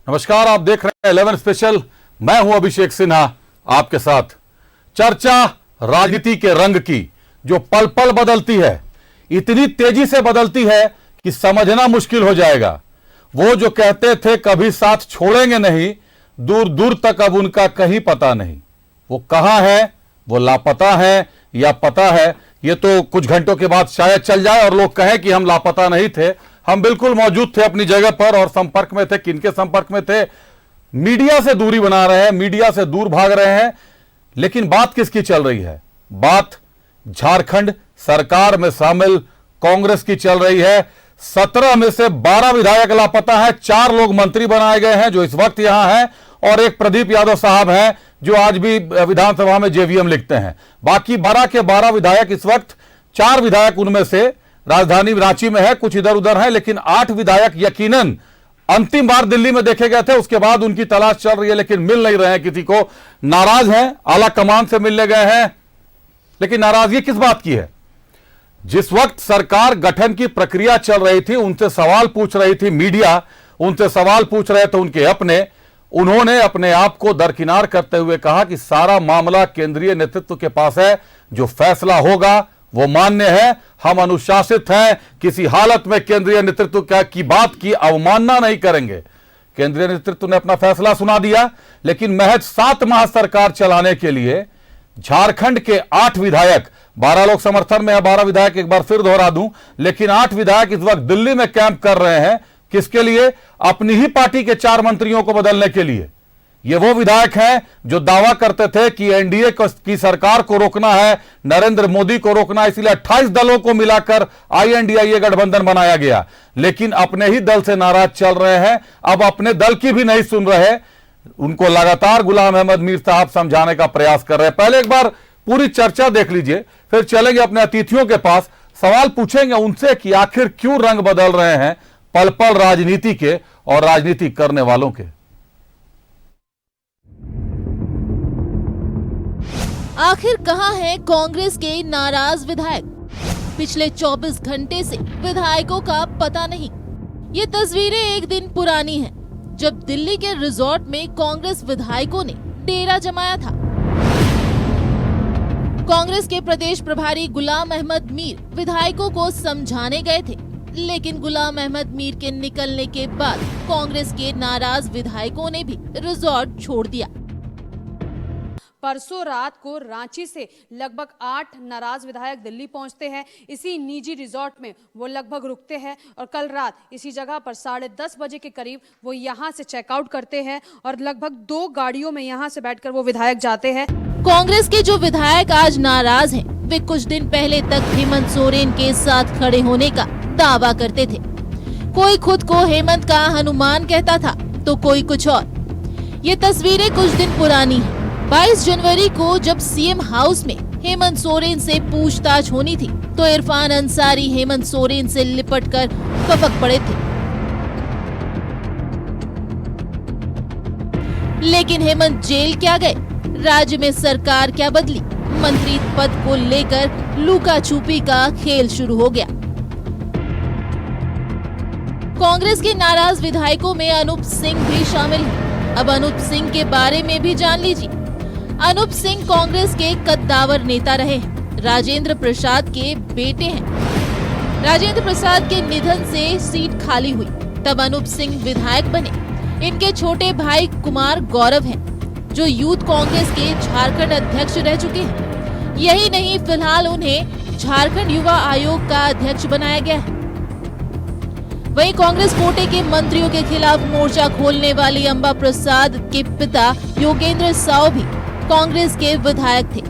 नमस्कार, आप देख रहे हैं 11 स्पेशल। मैं हूं अभिषेक सिन्हा आपके साथ। चर्चा राजनीति के रंग की जो पल पल बदलती है, इतनी तेजी से बदलती है कि समझना मुश्किल हो जाएगा। वो जो कहते थे कभी साथ छोड़ेंगे नहीं, दूर दूर तक अब उनका कहीं पता नहीं। वो कहां है, वो लापता है या पता है, ये तो कुछ घंटों के बाद शायद चल जाए और लोग कहें कि हम लापता नहीं थे। हम बिल्कुल मौजूद थे अपनी जगह पर और संपर्क में थे। किनके संपर्क में थे? मीडिया से दूरी बना रहे हैं, मीडिया से दूर भाग रहे हैं। लेकिन बात किसकी चल रही है? बात झारखंड सरकार में शामिल कांग्रेस की चल रही है। 17 में से 12 विधायक लापता है। 4 लोग मंत्री बनाए गए हैं जो इस वक्त यहां हैं, और एक प्रदीप यादव साहब हैं जो आज भी विधानसभा में जेवीएम लिखते हैं। बाकी 12 के 12 विधायक इस वक्त, 4 विधायक उनमें से राजधानी रांची में है, कुछ इधर उधर है, लेकिन 8 विधायक यकीनन अंतिम बार दिल्ली में देखे गए थे, उसके बाद उनकी तलाश चल रही है, लेकिन मिल नहीं रहे हैं किसी को। नाराज हैं, आला कमान से मिलने गए हैं। लेकिन नाराजगी किस बात की है? जिस वक्त सरकार गठन की प्रक्रिया चल रही थी, उनसे सवाल पूछ रही थी मीडिया, उनसे सवाल पूछ रहे थे उनके अपने, उन्होंने अपने आप को दरकिनार करते हुए कहा कि सारा मामला केंद्रीय नेतृत्व के पास है, जो फैसला होगा वो मान्य है। हम अनुशासित हैं, किसी हालत में केंद्रीय नेतृत्व की बात की अवमानना नहीं करेंगे। केंद्रीय नेतृत्व ने अपना फैसला सुना दिया, लेकिन महज 7 माह सरकार चलाने के लिए झारखंड के 8 विधायक, 12 लोग समर्थन में है, 12 विधायक, एक बार फिर दोहरा दूं, लेकिन 8 विधायक इस वक्त दिल्ली में कैंप कर रहे हैं। किसके लिए? अपनी ही पार्टी के 4 मंत्रियों को बदलने के लिए। ये वो विधायक हैं जो दावा करते थे कि एनडीए की सरकार को रोकना है, नरेंद्र मोदी को रोकना है, इसलिए 28 दलों को मिलाकर आईएनडीआईए गठबंधन बनाया गया। लेकिन अपने ही दल से नाराज चल रहे हैं, अब अपने दल की भी नहीं सुन रहे। उनको लगातार गुलाम अहमद मीर साहब समझाने का प्रयास कर रहे हैं। पहले एक बार पूरी चर्चा देख लीजिए, फिर चलेंगे अपने अतिथियों के पास, सवाल पूछेंगे उनसे कि आखिर क्यों रंग बदल रहे हैं पल पल राजनीति के और राजनीति करने वालों के। आखिर कहां है कांग्रेस के नाराज विधायक? पिछले 24 घंटे से विधायकों का पता नहीं। ये तस्वीरें एक दिन पुरानी हैं, जब दिल्ली के रिजॉर्ट में कांग्रेस विधायकों ने डेरा जमाया था। कांग्रेस के प्रदेश प्रभारी गुलाम अहमद मीर विधायकों को समझाने गए थे, लेकिन गुलाम अहमद मीर के निकलने के बाद कांग्रेस के नाराज विधायकों ने भी रिजॉर्ट छोड़ दिया। परसों रात को रांची से लगभग 8 नाराज विधायक दिल्ली पहुंचते हैं। इसी निजी रिजॉर्ट में वो लगभग रुकते हैं और कल रात इसी जगह पर 10:30 बजे के करीब वो यहां से चेकआउट करते हैं और लगभग 2 गाड़ियों में यहां से बैठकर वो विधायक जाते हैं। कांग्रेस के जो विधायक आज नाराज हैं, वे कुछ दिन पहले तक हेमंत सोरेन के साथ खड़े होने का दावा करते थे। कोई खुद को हेमंत का हनुमान कहता था, तो कोई कुछ और। ये तस्वीरें कुछ दिन पुरानी हैं। 22 जनवरी को जब सीएम हाउस में हेमंत सोरेन से पूछताछ होनी थी, तो इरफान अंसारी हेमंत सोरेन से लिपटकर कपक पड़े थे। लेकिन हेमंत जेल क्या गए? राज्य में सरकार क्या बदली? मंत्री पद को लेकर लुका छुपी का खेल शुरू हो गया। कांग्रेस के नाराज विधायकों में अनूप सिंह भी शामिल हैं। अब अनूप सिंह के बारे में भी जान लीजिए। अनूप सिंह कांग्रेस के कद्दावर नेता रहे हैं, राजेंद्र प्रसाद के बेटे हैं। राजेंद्र प्रसाद के निधन से सीट खाली हुई, तब अनूप सिंह विधायक बने। इनके छोटे भाई कुमार गौरव हैं, जो यूथ कांग्रेस के झारखंड अध्यक्ष रह चुके हैं। यही नहीं, फिलहाल उन्हें झारखंड युवा आयोग का अध्यक्ष बनाया गया है। वहीं कांग्रेस कोटे के मंत्रियों के खिलाफ मोर्चा खोलने वाली अंबा प्रसाद के पिता योगेंद्र साव भी कांग्रेस के विधायक थे।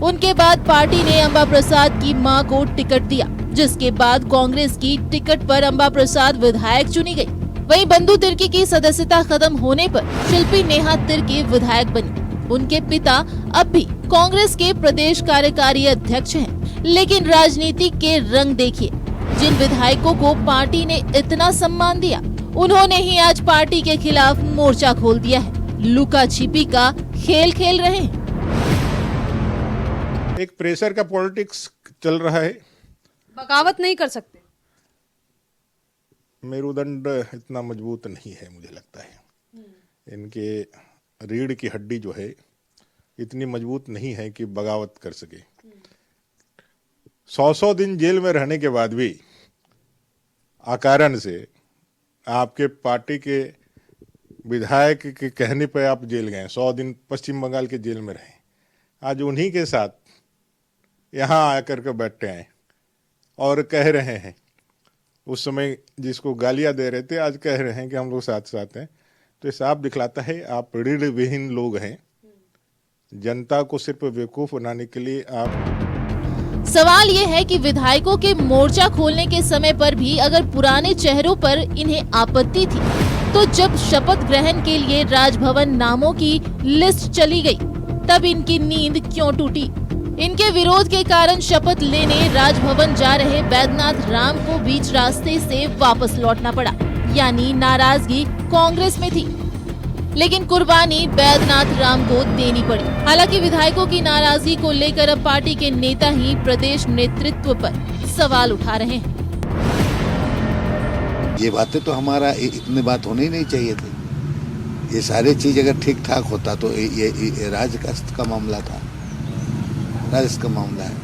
उनके बाद पार्टी ने अंबा प्रसाद की मां को टिकट दिया, जिसके बाद कांग्रेस की टिकट पर अंबा प्रसाद विधायक चुनी गई। वहीं बंधु तिर्की की सदस्यता खत्म होने पर शिल्पी नेहा तिर्की विधायक बनी। उनके पिता अब भी कांग्रेस के प्रदेश कार्यकारी अध्यक्ष हैं। लेकिन राजनीति के रंग देखिए, जिन विधायकों को पार्टी ने इतना सम्मान दिया, उन्होंने ही आज पार्टी के खिलाफ मोर्चा खोल दिया है। लुका छिपी का खेल खेल रहे हैं। एक प्रेशर का पॉलिटिक्स चल रहा है। बगावत नहीं कर सकते। मेरुदंड इतना मजबूत नहीं है, मुझे लगता है। इनके रीढ़ की हड्डी जो है इतनी मजबूत नहीं है कि बगावत कर सके। 100 दिन जेल में रहने के बाद भी अकारण से आपके पार्टी के विधायक के कहने पर आप जेल गए, 100 दिन पश्चिम बंगाल के जेल में रहे। आज उन्हीं के साथ यहाँ आकर के बैठे हैं और कह रहे हैं, उस समय जिसको गालियां दे रहे थे आज कह रहे हैं कि हम लोग साथ साथ हैं। तो ये साफ दिखलाता है आप रीढ़ विहीन लोग हैं। जनता को सिर्फ बेवकूफ बनाने के लिए आप। सवाल ये है कि विधायकों के मोर्चा खोलने के समय पर भी अगर पुराने चेहरों पर इन्हें आपत्ति थी, तो जब शपथ ग्रहण के लिए राजभवन नामों की लिस्ट चली गई, तब इनकी नींद क्यों टूटी? इनके विरोध के कारण शपथ लेने राजभवन जा रहे बैद्यनाथ राम को बीच रास्ते से वापस लौटना पड़ा, यानी नाराजगी कांग्रेस में थी, लेकिन कुर्बानी बैद्यनाथ राम को देनी पड़ी। हालांकि विधायकों की नाराजगी को लेकर अब पार्टी के नेता ही प्रदेश नेतृत्व पर सवाल उठा रहे हैं। ये बातें तो हमारा इतने बात होने ही नहीं चाहिए थे। ये सारी चीज अगर ठीक ठाक होता तो ये राज्य का मामला था, राज्य का मामला है।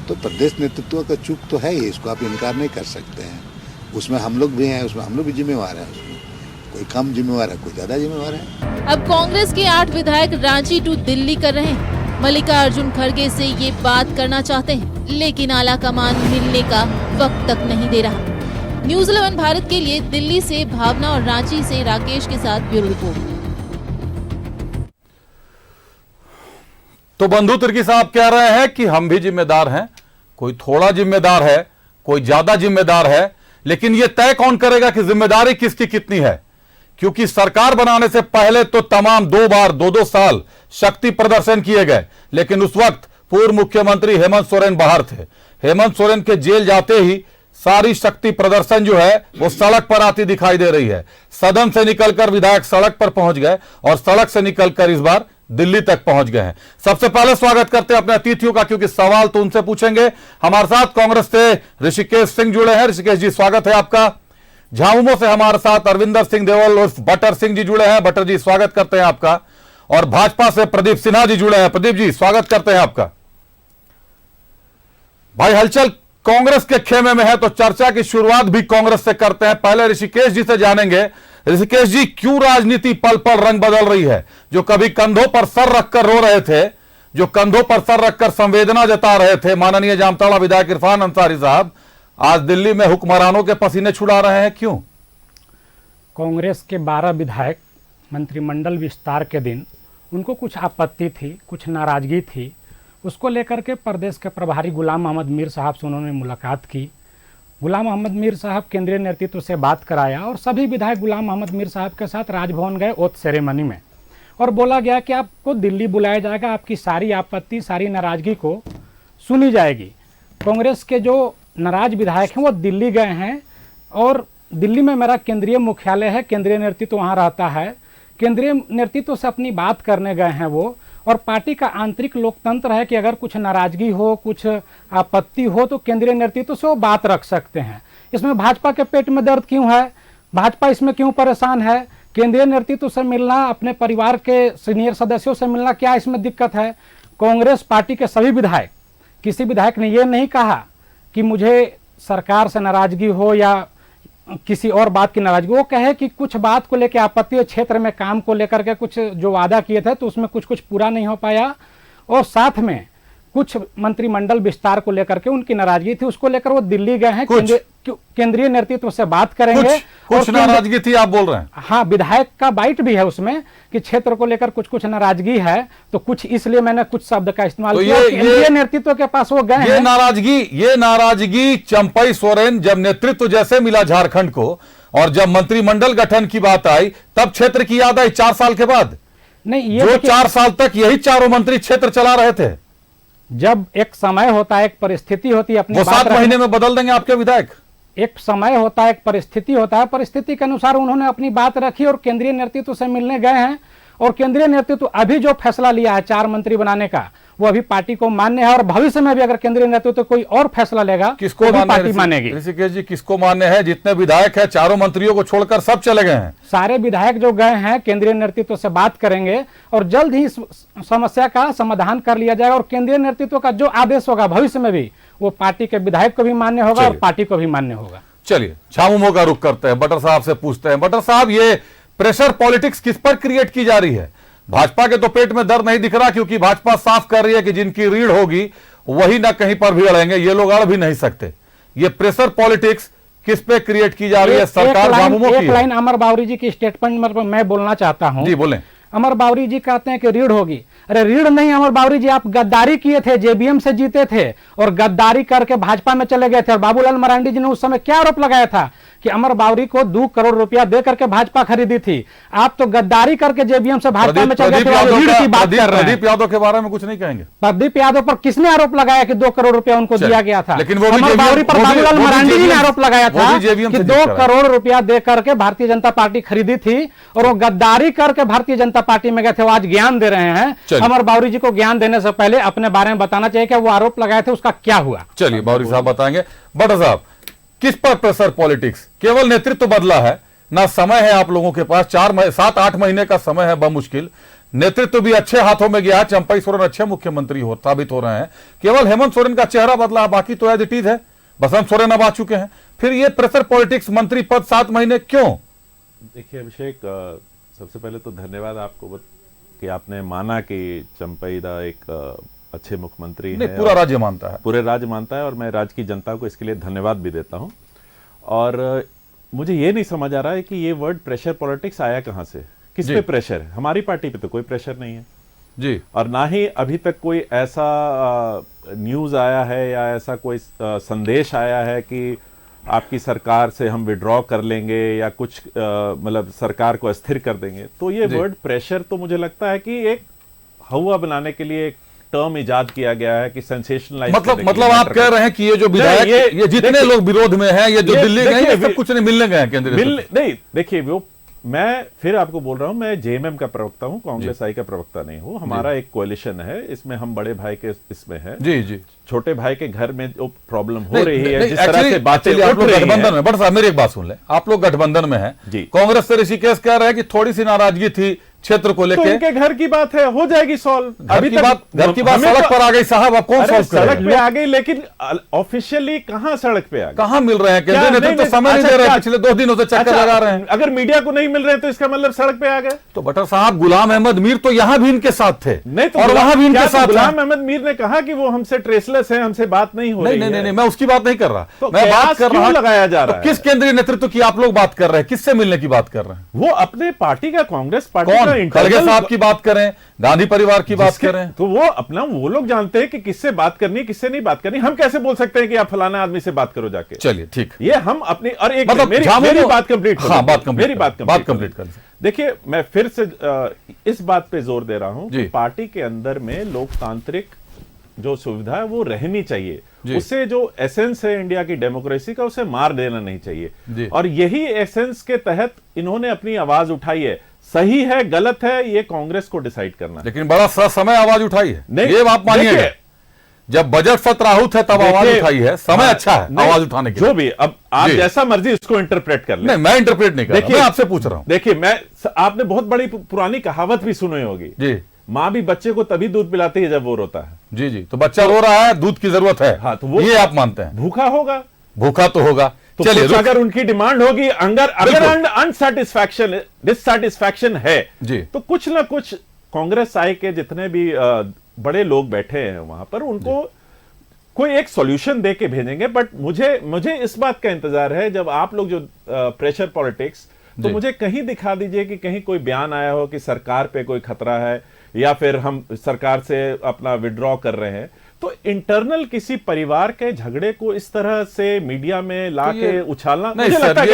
तो प्रदेश नेतृत्व का चूक तो है ही, इसको आप इनकार नहीं कर सकते हैं। उसमें हम लोग भी हैं, उसमें हम लोग भी जिम्मेवार हैं। उसमें कोई कम जिम्मेवार है, कोई ज्यादा जिम्मेवार है। अब कांग्रेस के 8 विधायक रांची टू दिल्ली कर रहे हैं। मल्लिकार्जुन खड़गे से ये बात करना चाहते हैं, लेकिन आला कमान मिलने का वक्त तक नहीं दे रहा। न्यूज़ 11 भारत के लिए दिल्ली से भावना और रांची से राकेश के साथ ब्यूरो रिपोर्ट। तो बंधु तिर्की साहब कह रहे हैं कि हम भी जिम्मेदार हैं, कोई थोड़ा जिम्मेदार है, कोई ज्यादा जिम्मेदार है, लेकिन यह तय कौन करेगा कि जिम्मेदारी किसकी कितनी है? क्योंकि सरकार बनाने से पहले तो तमाम 2 बार 2-2 साल शक्ति प्रदर्शन किए गए, लेकिन उस वक्त पूर्व मुख्यमंत्री हेमंत सोरेन बाहर थे। हेमंत सोरेन के जेल जाते ही सारी शक्ति प्रदर्शन जो है वो सड़क पर आती दिखाई दे रही है। सदन से निकलकर विधायक सड़क पर पहुंच गए और सड़क से निकलकर इस बार दिल्ली तक पहुंच गए हैं। सबसे पहले स्वागत करते हैं अपने अतिथियों का, क्योंकि सवाल तो उनसे पूछेंगे। हमारे साथ कांग्रेस से ऋषिकेश सिंह जुड़े हैं। ऋषिकेश जी स्वागत है आपका। झामुमो से हमारे साथ अरविंदर सिंह देवल उर्फ बटर सिंह जी जुड़े हैं। बटर जी स्वागत करते हैं आपका। और भाजपा से प्रदीप सिन्हा जी जुड़े हैं। प्रदीप जी स्वागत करते हैं आपका। भाई हलचल कांग्रेस के खेमे में है, तो चर्चा की शुरुआत भी कांग्रेस से करते हैं। पहले ऋषिकेश जी से जानेंगे। ऋषिकेश जी, क्यों राजनीति पल पल रंग बदल रही है? जो कभी कंधों पर सर रखकर रो रहे थे, जो कंधों पर सर रखकर संवेदना जता रहे थे माननीय जामताड़ा विधायक इरफान अंसारी साहब, आज दिल्ली में हुक्मरानों के पसीने छुड़ा रहे हैं। क्यों? कांग्रेस के 12 विधायक मंत्रिमंडल विस्तार के दिन उनको कुछ आपत्ति थी, कुछ नाराजगी थी। उसको लेकर के प्रदेश के प्रभारी गुलाम मोहम्मद मीर साहब से उन्होंने मुलाकात की। गुलाम मोहम्मद मीर साहब केंद्रीय नेतृत्व से बात कराया और सभी विधायक गुलाम मोहम्मद मीर साहब के साथ राजभवन गए ओथ सेरेमनी में, और बोला गया कि आपको दिल्ली बुलाया जाएगा, आपकी सारी आपत्ति, सारी नाराजगी को सुनी जाएगी। कांग्रेस के जो नाराज विधायक हैं वो दिल्ली गए हैं, और दिल्ली में मेरा केंद्रीय मुख्यालय है, केंद्रीय नेतृत्व वहाँ रहता है। केंद्रीय नेतृत्व से अपनी बात करने गए हैं वो, और पार्टी का आंतरिक लोकतंत्र है कि अगर कुछ नाराजगी हो, कुछ आपत्ति हो, तो केंद्रीय नेतृत्व से वो बात रख सकते हैं। इसमें भाजपा के पेट में दर्द क्यों है? भाजपा इसमें क्यों परेशान है? केंद्रीय नेतृत्व से मिलना, अपने परिवार के सीनियर सदस्यों से मिलना, क्या इसमें दिक्कत है? कांग्रेस पार्टी के सभी विधायक, किसी विधायक ने ये नहीं कहा कि मुझे सरकार से नाराजगी हो या किसी और बात की नाराजगी। वो कहे कि कुछ बात को लेकर आपत्ति है, क्षेत्र में काम को लेकर के कुछ जो वादा किए थे तो उसमें कुछ पूरा नहीं हो पाया, और साथ में कुछ मंत्रिमंडल विस्तार को लेकर के उनकी नाराजगी थी। उसको लेकर वो दिल्ली गए हैं, केंद्रीय नेतृत्व से बात करेंगे। कुछ नाराजगी थी आप बोल रहे हैं? हाँ, विधायक का बाइट भी है उसमें कि क्षेत्र को लेकर कुछ नाराजगी है, तो कुछ इसलिए मैंने कुछ शब्द का इस्तेमाल तो किया। केंद्रीय नेतृत्व के पास वो गए। ये नाराजगी चंपई सोरेन जब नेतृत्व जैसे मिला झारखंड को, और जब मंत्रिमंडल गठन की बात आई, तब क्षेत्र की याद आई 4 साल के बाद। नहीं, ये जो 4 साल तक यही चारों मंत्री क्षेत्र चला रहे थे। जब एक समय होता है, एक परिस्थिति होती है, अपनी वो 7 महीने में बदल देंगे आपके विधायक। एक समय होता है, एक परिस्थिति होता है, परिस्थिति के अनुसार उन्होंने अपनी बात रखी और केंद्रीय नेतृत्व से मिलने गए हैं। और केंद्रीय नेतृत्व अभी जो फैसला लिया है 4 मंत्री बनाने का, वो अभी पार्टी को मान्य है और भविष्य में भी अगर केंद्रीय नेतृत्व कोई और फैसला लेगा किसको तो भी मान्य है पार्टी मानेगी। ऋषिकेश जी, किसको मान्य है? जितने विधायक है चारों मंत्रियों को छोड़कर सब चले गए हैं। सारे विधायक जो गए हैं केंद्रीय नेतृत्व से बात करेंगे और जल्द ही इस समस्या का समाधान कर लिया जाएगा और केंद्रीय नेतृत्व का जो आदेश होगा भविष्य में भी वो पार्टी के विधायक को भी मान्य होगा और पार्टी को भी मान्य होगा। चलिए झामुमो का रुख करते हैं, बटर साहब से पूछते हैं। बटर साहब, ये प्रेशर पॉलिटिक्स किस पर क्रिएट की जा रही है? भाजपा के तो पेट में दर्द नहीं दिख रहा, क्योंकि भाजपा साफ कर रही है कि जिनकी रीढ़ होगी वही ना कहीं पर भी अड़ेंगे, ये लोग अड़ भी नहीं सकते। ये प्रेशर पॉलिटिक्स किस पे क्रिएट की जा रही है? सरकार झामुमो की एक लाइन अमर बावरी जी की स्टेटमेंट में मैं बोलना चाहता हूं। जी बोलें। अमर बावरी जी कहते हैं कि रीढ़ होगी। अरे रीढ़ नहीं अमर बावरी जी, आप गद्दारी किए थे, जेबीएम से जीते थे और गद्दारी करके भाजपा में चले गए थे। और बाबूलाल मरांडी जी ने उस समय क्या आरोप लगाया था कि अमर बावरी को 2 करोड़ रुपया दे करके भाजपा खरीदी थी। आप तो गद्दारी करके जेबीएम से भाजपा में चले गए थे। रीढ़ की बात कर रहे हैं। प्रदीप यादव के बारे में कुछ नहीं कहेंगे? प्रदीप यादव पर किसने आरोप लगाया कि 2 करोड़ रुपया उनको दिया गया था? लेकिन अमर बावरी पर बाबूलाल मरांडी जी ने आरोप लगाया था कि 2 करोड़ रुपया दे करके भारतीय जनता पार्टी खरीदी थी और वो गद्दारी करके भारतीय जनता पार्टी में गए थे। वो आज ज्ञान दे रहे हैं। अमर बावरी जी को ज्ञान देने से पहले अपने बारे में बताना चाहिए कि वो आरोप लगाए थे उसका क्या हुआ। चलिए बावरी साहब बताएंगे। बटर साहब, किस पर प्रेशर पॉलिटिक्स? केवल नेतृत्व बदला है ना, समय है आप लोगों के पास, 7-8 महीने का समय है बमुश्किल। नेतृत्व भी अच्छे हाथों में गया, चंपई सोरेन अच्छे मुख्यमंत्री साबित हो रहे हैं। केवल हेमंत सोरेन का चेहरा बदला है, बाकी तो एज इट इज है। बसंत सोरेन अब आ चुके हैं। फिर ये प्रेशर पॉलिटिक्स, मंत्री पद 7 महीने क्यों? देखिए अभिषेक, सबसे पहले तो धन्यवाद आपको कि आपने माना कि चंपई दा एक अच्छे मुख्यमंत्री हैं। पूरा राज्य मानता है, पूरे राज्य मानता है और मैं राज्य की जनता को इसके लिए धन्यवाद भी देता हूं। और मुझे ये नहीं समझ आ रहा है कि ये वर्ड प्रेशर पॉलिटिक्स आया कहां से, किस पे प्रेशर है? हमारी पार्टी पे तो कोई प्रेशर नहीं है जी, और ना ही अभी तक कोई ऐसा न्यूज आया है या ऐसा कोई संदेश आया है कि आपकी सरकार से हम विड्रॉ कर लेंगे या कुछ मतलब सरकार को अस्थिर कर देंगे। तो ये वर्ड प्रेशर तो मुझे लगता है कि एक हवा बनाने के लिए एक टर्म इजाद किया गया है कि सेंसेशनलाइज। मतलब आप कह रहे हैं कि ये जो विधायक, ये जितने लोग विरोध में हैं, ये जो दिल्ली गए, ये सब कुछ नहीं मिलने गए हैं केंद्र नहीं। देखिए वो, मैं फिर आपको बोल रहा हूं, मैं जेएमएम का प्रवक्ता हूं, कांग्रेस आई का प्रवक्ता नहीं हूं। हमारा एक कोalition है, इसमें हम बड़े भाई के इसमें है जी जी, छोटे भाई के घर में जो प्रॉब्लम हो रही है, जिस तरह से बातें आप लोग गठबंधन में, बट साहब मेरी एक बात सुन ले, आप लोग गठबंधन में हैं जी। कांग्रेस से ऋषिकेश कह रहे हैं कि थोड़ी सी नाराजगी थी क्षेत्र को लेकर। तो इनके घर की बात है, हो जाएगी सॉल्व। अभी घर की बात सड़क पर आ गई साहब, अब कौन सॉल्व करेगा? सड़क पे आ गई, लेकिन ऑफिशियली कहां सड़क पे आ गई? कहां मिल रहे हैं? केंद्रीय नेतृत्व तो समय नहीं दे रहे हैं, पिछले 2 दिनों से चक्कर लगा रहे हैं। अगर मीडिया को नहीं मिल रहे हैं तो इसका मतलब सड़क पे आ गए। तो बटर साहब, गुलाम अहमद मीर तो यहां भी इनके साथ थे, नहीं तो और वहां भी इनके साथ। गुलाम अहमद मीर ने कहा कि वो हमसे ट्रेसलेस है, हमसे बात नहीं हो रही है। नहीं, मैं उसकी बात नहीं कर रहा, तो मैं बात कर रहा हूं लगाया जा रहा है। किस केंद्रीय नेतृत्व की आप लोग बात कर रहे हैं? किससे मिलने की बात कर रहे हैं? वो अपने पार्टी का, कांग्रेस पार्टी का खड़गे साहब की बात करें, गांधी परिवार की बात करें, तो वो अपना, वो लोग जानते हैं कि किससे बात करनी, किससे नहीं बात करनी। हम कैसे बोल सकते हैं कि आप फलाना आदमी से बात करो जाके? चलिए ठीक, ये हम अपनी, और एक मतलब मेरी बात कंप्लीट, हाँ बात कंप्लीट कर। देखिए मैं फिर से इस बात पे जोर दे रहा हूं कि पार्टी के अंदर में लोकतांत्रिक जो सुविधा है वो रहनी चाहिए। उससे जो एसेंस है इंडिया की डेमोक्रेसी का, उसे मार देना नहीं चाहिए। और यही एसेंस के तहत इन्होंने अपनी आवाज उठाई है। सही है गलत है ये कांग्रेस को डिसाइड करना है, लेकिन बड़ा समय आवाज उठाई है, नहीं, ये आप मानिएगा। जब बजट सत्र आहूत है तब आवाज उठाई है, समय अच्छा है आवाज उठाने के लिए। जो भी, अब आप जैसा मर्जी इसको इंटरप्रेट कर ले। नहीं, मैं इंटरप्रेट नहीं कर रहा, मैं आपसे पूछ रहा हूं। देखिए आपने बहुत बड़ी पुरानी कहावत भी सुनी होगी जी, माँ भी बच्चे को तभी दूध पिलाती है जब वो रोता है। जी जी, तो बच्चा रो रहा है, दूध की जरूरत है, हाँ, तो वो ये आप मानते हैं? भूखा होगा, भूखा तो होगा। तो चलिए, अगर उनकी डिमांड होगी, अगर अनसेटिस्फैक्शन, डिससेटिस्फैक्शन है जी, तो कुछ ना कुछ कांग्रेस आई के जितने भी बड़े लोग बैठे हैं वहां पर, उनको कोई एक सॉल्यूशन दे के भेजेंगे। बट मुझे इस बात का इंतजार है, जब आप लोग जो प्रेशर पॉलिटिक्स, तो मुझे कहीं दिखा दीजिए कि कहीं कोई बयान आया हो कि सरकार पे कोई खतरा है या फिर हम सरकार से अपना विड्रॉ कर रहे हैं। तो इंटरनल किसी परिवार के झगड़े को इस तरह से मीडिया में लाके उछालना, नहीं सर,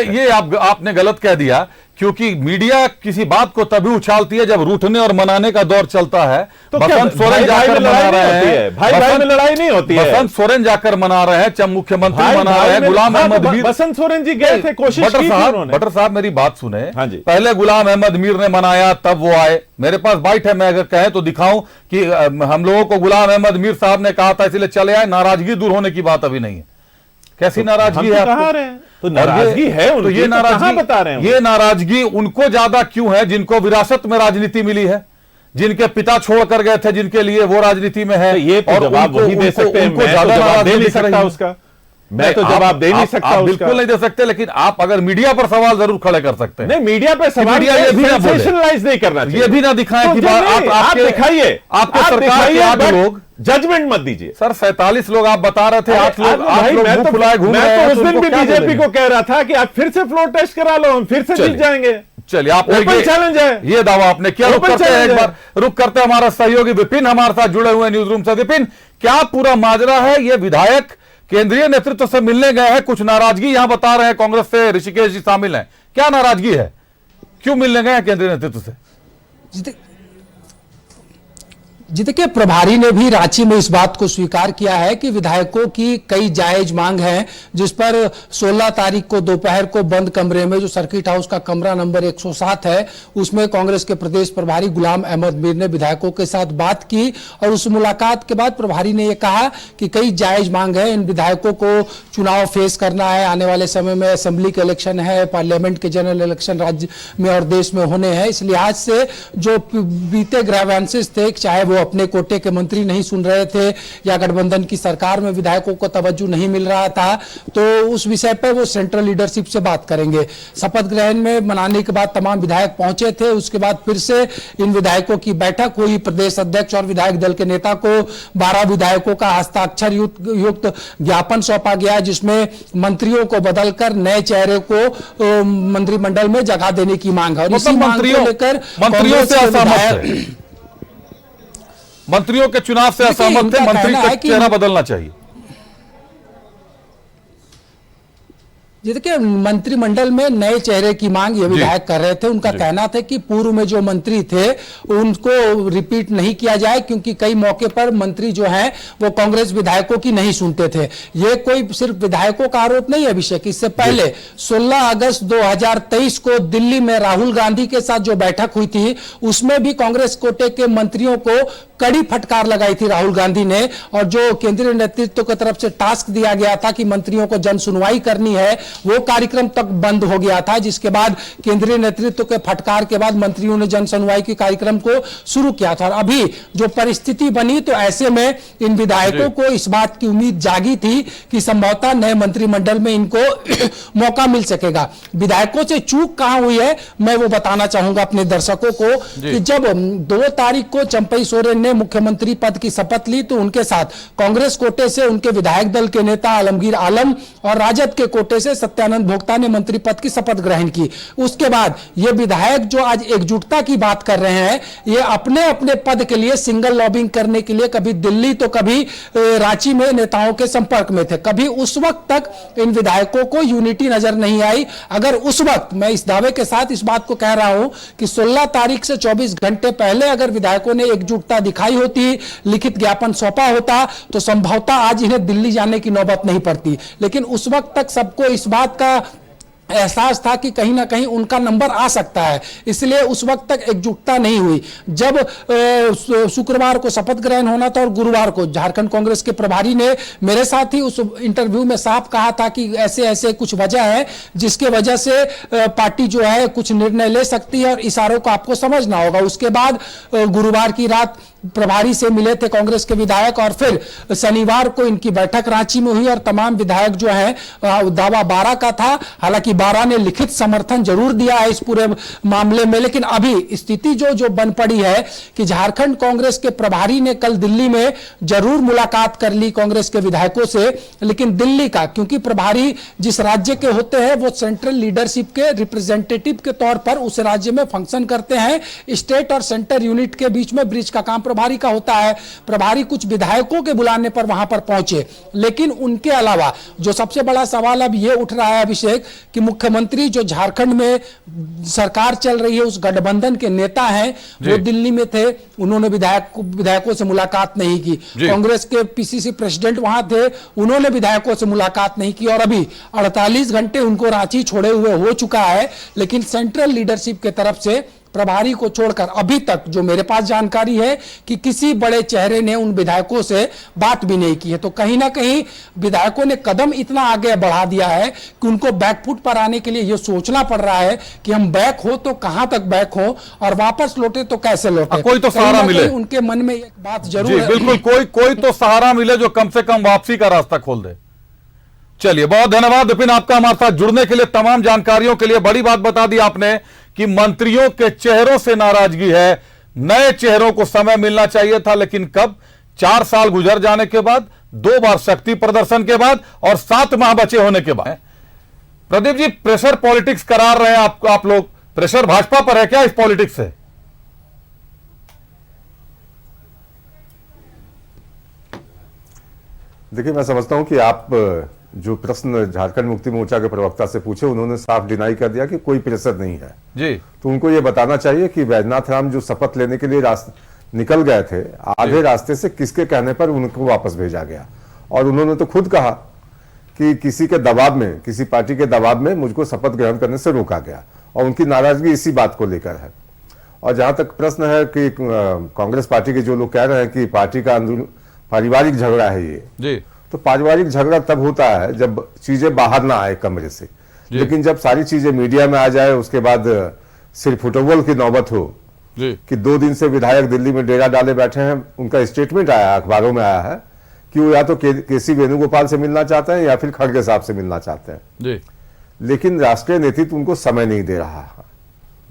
ये आपने गलत कह दिया, क्योंकि मीडिया किसी बात को तभी उछालती है जब रूठने और मनाने का दौर चलता है। तो बसंत सोरेन जाकर मना रहे हैं, भाई में लड़ाई नहीं होती है। बसंत सोरेन जाकर मना रहे हैं, मुख्यमंत्री मना रहे हैं, गुलाम अहमद मीर। बसंत सोरेन जी गए थे, कोशिश की थी उन्होंने। बटर साहब मेरी बात सुने। हाँ जी। पहले गुलाम अहमद मीर ने मनाया, तब वो आए। मेरे पास बाइट है, मैं अगर कहें तो दिखाऊं कि हम लोगों को गुलाम अहमद मीर साहब ने कहा था इसलिए चले आए। नाराजगी दूर होने की बात अभी नहीं है। कैसी नाराजगी है? तो नाराजगी है तो उनकी, ये नाराजगी बता रहे हैं। ये नाराजगी उनको ज्यादा क्यों है जिनको विरासत में राजनीति मिली है, जिनके पिता छोड़ कर गए थे, जिनके लिए वो राजनीति में है। तो ये तो जवाब वही दे सकते हैं, मैं तो जवाब दे नहीं सकता उसका। मैं तो जवाब दे नहीं सकता उसका। बिल्कुल नहीं दे सकते, लेकिन आप अगर मीडिया पर सवाल जरूर खड़े कर सकते हैं। नहीं, मीडिया पे सवाल ये भी ना सेंसेशनलाइज नहीं करना चाहिए, ये भी ना दिखाएं कि आप दिखाइए, आपके सरकार के 8 लोग, जजमेंट मत दीजिए सर। 47 लोग आप बता रहे थे, 8 लोग मैं तो उस दिन भी बीजेपी को कह रहा था कि आप फिर से फ्लोर टेस्ट करा लो, हम फिर से जीत जाएंगे। चलिए, आपने चैलेंज है, ये दावा आपने किया। रुक करते हैं एक बार, रुक करते हैं। हमारा सहयोगी विपिन हमारे साथ जुड़े हुए न्यूज रूम से। विपिन, क्या पूरा माजरा है? ये विधायक केंद्रीय नेतृत्व से मिलने गए हैं, कुछ नाराजगी यहां बता रहे हैं कांग्रेस से ऋषिकेश जी शामिल हैं, क्या नाराजगी है? क्यों मिलने गए हैं केंद्रीय नेतृत्व से? जी देखिए, प्रभारी ने भी रांची में इस बात को स्वीकार किया है कि विधायकों की कई जायज मांग है, जिस पर 16 तारीख को दोपहर को बंद कमरे में, जो सर्किट हाउस का कमरा नंबर 107 है, उसमें कांग्रेस के प्रदेश प्रभारी गुलाम अहमद मीर ने विधायकों के साथ बात की। और उस मुलाकात के बाद प्रभारी ने यह कहा कि कई जायज मांग है, इन विधायकों को चुनाव फेस करना है, आने वाले समय में असेंबली के इलेक्शन है, पार्लियामेंट के जनरल इलेक्शन राज्य में और देश में होने हैं। इस लिहाज से जो बीते ग्रीवेंसेस थे, चाहे वो अपने कोटे के मंत्री नहीं सुन रहे थे या गठबंधन की सरकार में विधायकों को तवज्जो नहीं मिल रहा था, तो उस विषय पर वो सेंट्रल लीडरशिप से बात करेंगे। शपथ ग्रहण में मनाने के बाद तमाम विधायक पहुंचे थे, उसके बाद फिर से इन विधायकों की बैठक हुई। प्रदेश अध्यक्ष और विधायक दल के नेता को 12 विधायकों का हस्ताक्षर युक्त ज्ञापन सौंपा गया, जिसमें मंत्रियों को बदलकर नए चेहरे को मंत्रिमंडल में जगह देने की मांग है। और इसी मांग को लेकर मंत्रियों से मंत्रियों के चुनाव से असहमत थे, मंत्री का चेहरा बदलना चाहिए। जी देखिए, मंत्रिमंडल में नए चेहरे की मांग ये विधायक कर रहे थे। उनका कहना था कि पूर्व में जो मंत्री थे उनको रिपीट नहीं किया जाए, क्योंकि कई मौके पर मंत्री जो हैं वो कांग्रेस विधायकों की नहीं सुनते थे। ये कोई सिर्फ विधायकों का आरोप नहीं है अभिषेक। इससे पहले 16 अगस्त 2023 को दिल्ली में राहुल गांधी के साथ जो बैठक हुई थी, उसमें भी कांग्रेस कोटे के मंत्रियों को कड़ी फटकार लगाई थी राहुल गांधी ने। और जो केंद्रीय नेतृत्व की तरफ से टास्क दिया गया था कि मंत्रियों को जन सुनवाई करनी है, वो कार्यक्रम तक बंद हो गया था, जिसके बाद केंद्रीय नेतृत्व के फटकार के बाद मंत्रियों ने जन सुनवाई के कार्यक्रम को शुरू किया था। और अभी जो परिस्थिति बनी, तो ऐसे में इन विधायकों को इस बात की उम्मीद जागी थी कि संभवतः नए मंत्रिमंडल में इनको मौका मिल सकेगा। विधायकों से चूक कहां हुई है, मैं वो बताना चाहूंगा अपने दर्शकों को कि जब 2 तारीख को चंपई सोरेन ने मुख्यमंत्री पद की शपथ ली, तो उनके साथ कांग्रेस कोटे से उनके विधायक दल के नेता आलमगीर आलम और राजद के कोटे से सत्यानंद भोक्ता ने मंत्री पद की शपथ ग्रहण की। उसके बाद ये विधायक जो आज एकजुटता की बात कर रहे हैं, ये अपने अपने पद के लिए सिंगल लॉबिंग करने के लिए कभी दिल्ली तो कभी रांची में नेताओं के संपर्क में थे। कभी उस वक्त तक इन विधायकों को यूनिटी नजर नहीं आई। अगर उस वक्त, मैं इस दावे के साथ इस बात को कह रहा हूं कि 16 तारीख से 24 घंटे पहले अगर विधायकों ने एकजुटता दिखाई होती, लिखित ज्ञापन सौंपा होता, तो संभवतः आज इन्हें दिल्ली जाने की नौबत नहीं पड़ती। लेकिन उस वक्त तक सबको इस बात का एहसास था कि कहीं ना कहीं उनका नंबर आ सकता है, इसलिए उस वक्त तक एकजुटता नहीं हुई। जब शुक्रवार को शपथ ग्रहण होना था और गुरुवार को झारखंड कांग्रेस के प्रभारी ने मेरे साथ ही उस इंटरव्यू में साफ कहा था कि ऐसे ऐसे कुछ वजह है जिसके वजह से पार्टी जो है कुछ निर्णय ले सकती है और इशारों को आपको समझना होगा। उसके बाद गुरुवार की रात प्रभारी से मिले थे कांग्रेस के विधायक और फिर शनिवार को इनकी बैठक रांची में हुई और तमाम विधायक जो है दावा 12 का था। हालांकि 12 ने लिखित समर्थन जरूर दिया है इस पूरे मामले में, लेकिन अभी स्थिति जो बन पड़ी है कि झारखंड कांग्रेस के प्रभारी ने कल दिल्ली में जरूर मुलाकात कर ली कांग्रेस के विधायकों से, लेकिन दिल्ली का, क्योंकि प्रभारी जिस राज्य के होते हैं वो सेंट्रल लीडरशिप के रिप्रेजेंटेटिव के तौर पर उस राज्य में फंक्शन करते हैं। स्टेट और सेंटर यूनिट के बीच में ब्रिज का काम प्रभारी का होता है, प्रभारी कुछ विधायकों के बुलाने पर वहां पर पहुंचे। लेकिन उनके अलावा जो सबसे बड़ा सवाल अब ये उठ रहा है अभिषेक, कि मुख्यमंत्री जो झारखंड में सरकार चल रही है उस गठबंधन के नेता हैं, वो दिल्ली में थे, उन्होंने विधायकों से मुलाकात नहीं की। कांग्रेस के पीसीसी प्रेसिडेंट वहां थे, उन्होंने विधायकों से मुलाकात नहीं की, और अभी 48 घंटे उनको रांची छोड़े हुए हो चुका है। लेकिन सेंट्रल लीडरशिप के तरफ से प्रभारी को छोड़कर अभी तक जो मेरे पास जानकारी है कि किसी बड़े चेहरे ने उन विधायकों से बात भी नहीं की है। तो कहीं ना कहीं विधायकों ने कदम इतना आगे बढ़ा दिया है कि उनको बैकफुट पर आने के लिए यह सोचना पड़ रहा है कि हम बैक हो तो कहां तक बैक हो, और वापस लौटे तो कैसे लौटे। कोई तो सहारा मिले, उनके मन में एक बात जरूर है। बिल्कुल, कोई तो सहारा मिले जो कम से कम वापसी का रास्ता खोल दे। चलिए, बहुत धन्यवाद विपिन आपका हमारे साथ जुड़ने के लिए, तमाम जानकारियों के लिए। बड़ी बात बता दी आपने कि मंत्रियों के चेहरों से नाराजगी है, नए चेहरों को समय मिलना चाहिए था, लेकिन कब? 4 साल गुजर जाने के बाद, 2 बार शक्ति प्रदर्शन के बाद और 7 माह बचे होने के बाद। प्रदीप जी, प्रेशर पॉलिटिक्स करा रहे हैं आप लोग, प्रेशर भाजपा पर है क्या इस पॉलिटिक्स से? देखिए, मैं समझता हूं कि आप जो प्रश्न झारखंड मुक्ति मोर्चा के प्रवक्ता से पूछे, उन्होंने साफ डिनाई कर दिया कि कोई प्रेशर नहीं है जी। तो उनको ये बताना चाहिए कि वैद्यनाथ राम जो शपथ लेने के लिए निकल गए थे, आधे रास्ते से किसके कहने पर उनको वापस भेजा गया। और उन्होंने तो खुद कहा कि किसी के दबाव में, किसी पार्टी के दबाव में मुझको शपथ ग्रहण करने से रोका गया, और उनकी नाराजगी इसी बात को लेकर है। और जहां तक प्रश्न है कि कांग्रेस पार्टी के जो लोग कह रहे हैं कि पार्टी का पारिवारिक झगड़ा है ये जी, तो पारिवारिक झगड़ा तब होता है जब चीजें बाहर ना आए कमरे से। लेकिन जब सारी चीजें मीडिया में आ जाए, उसके बाद सिर्फ फुटबॉल की नौबत हो कि 2 दिन से विधायक दिल्ली में डेरा डाले बैठे हैं, उनका स्टेटमेंट आया, अखबारों में आया है कि वो या तो केसी वेणुगोपाल से मिलना चाहते हैं या फिर खड़गे साहब से मिलना चाहते हैं जी। लेकिन राष्ट्रीय नेतृत्व उनको समय नहीं दे रहा है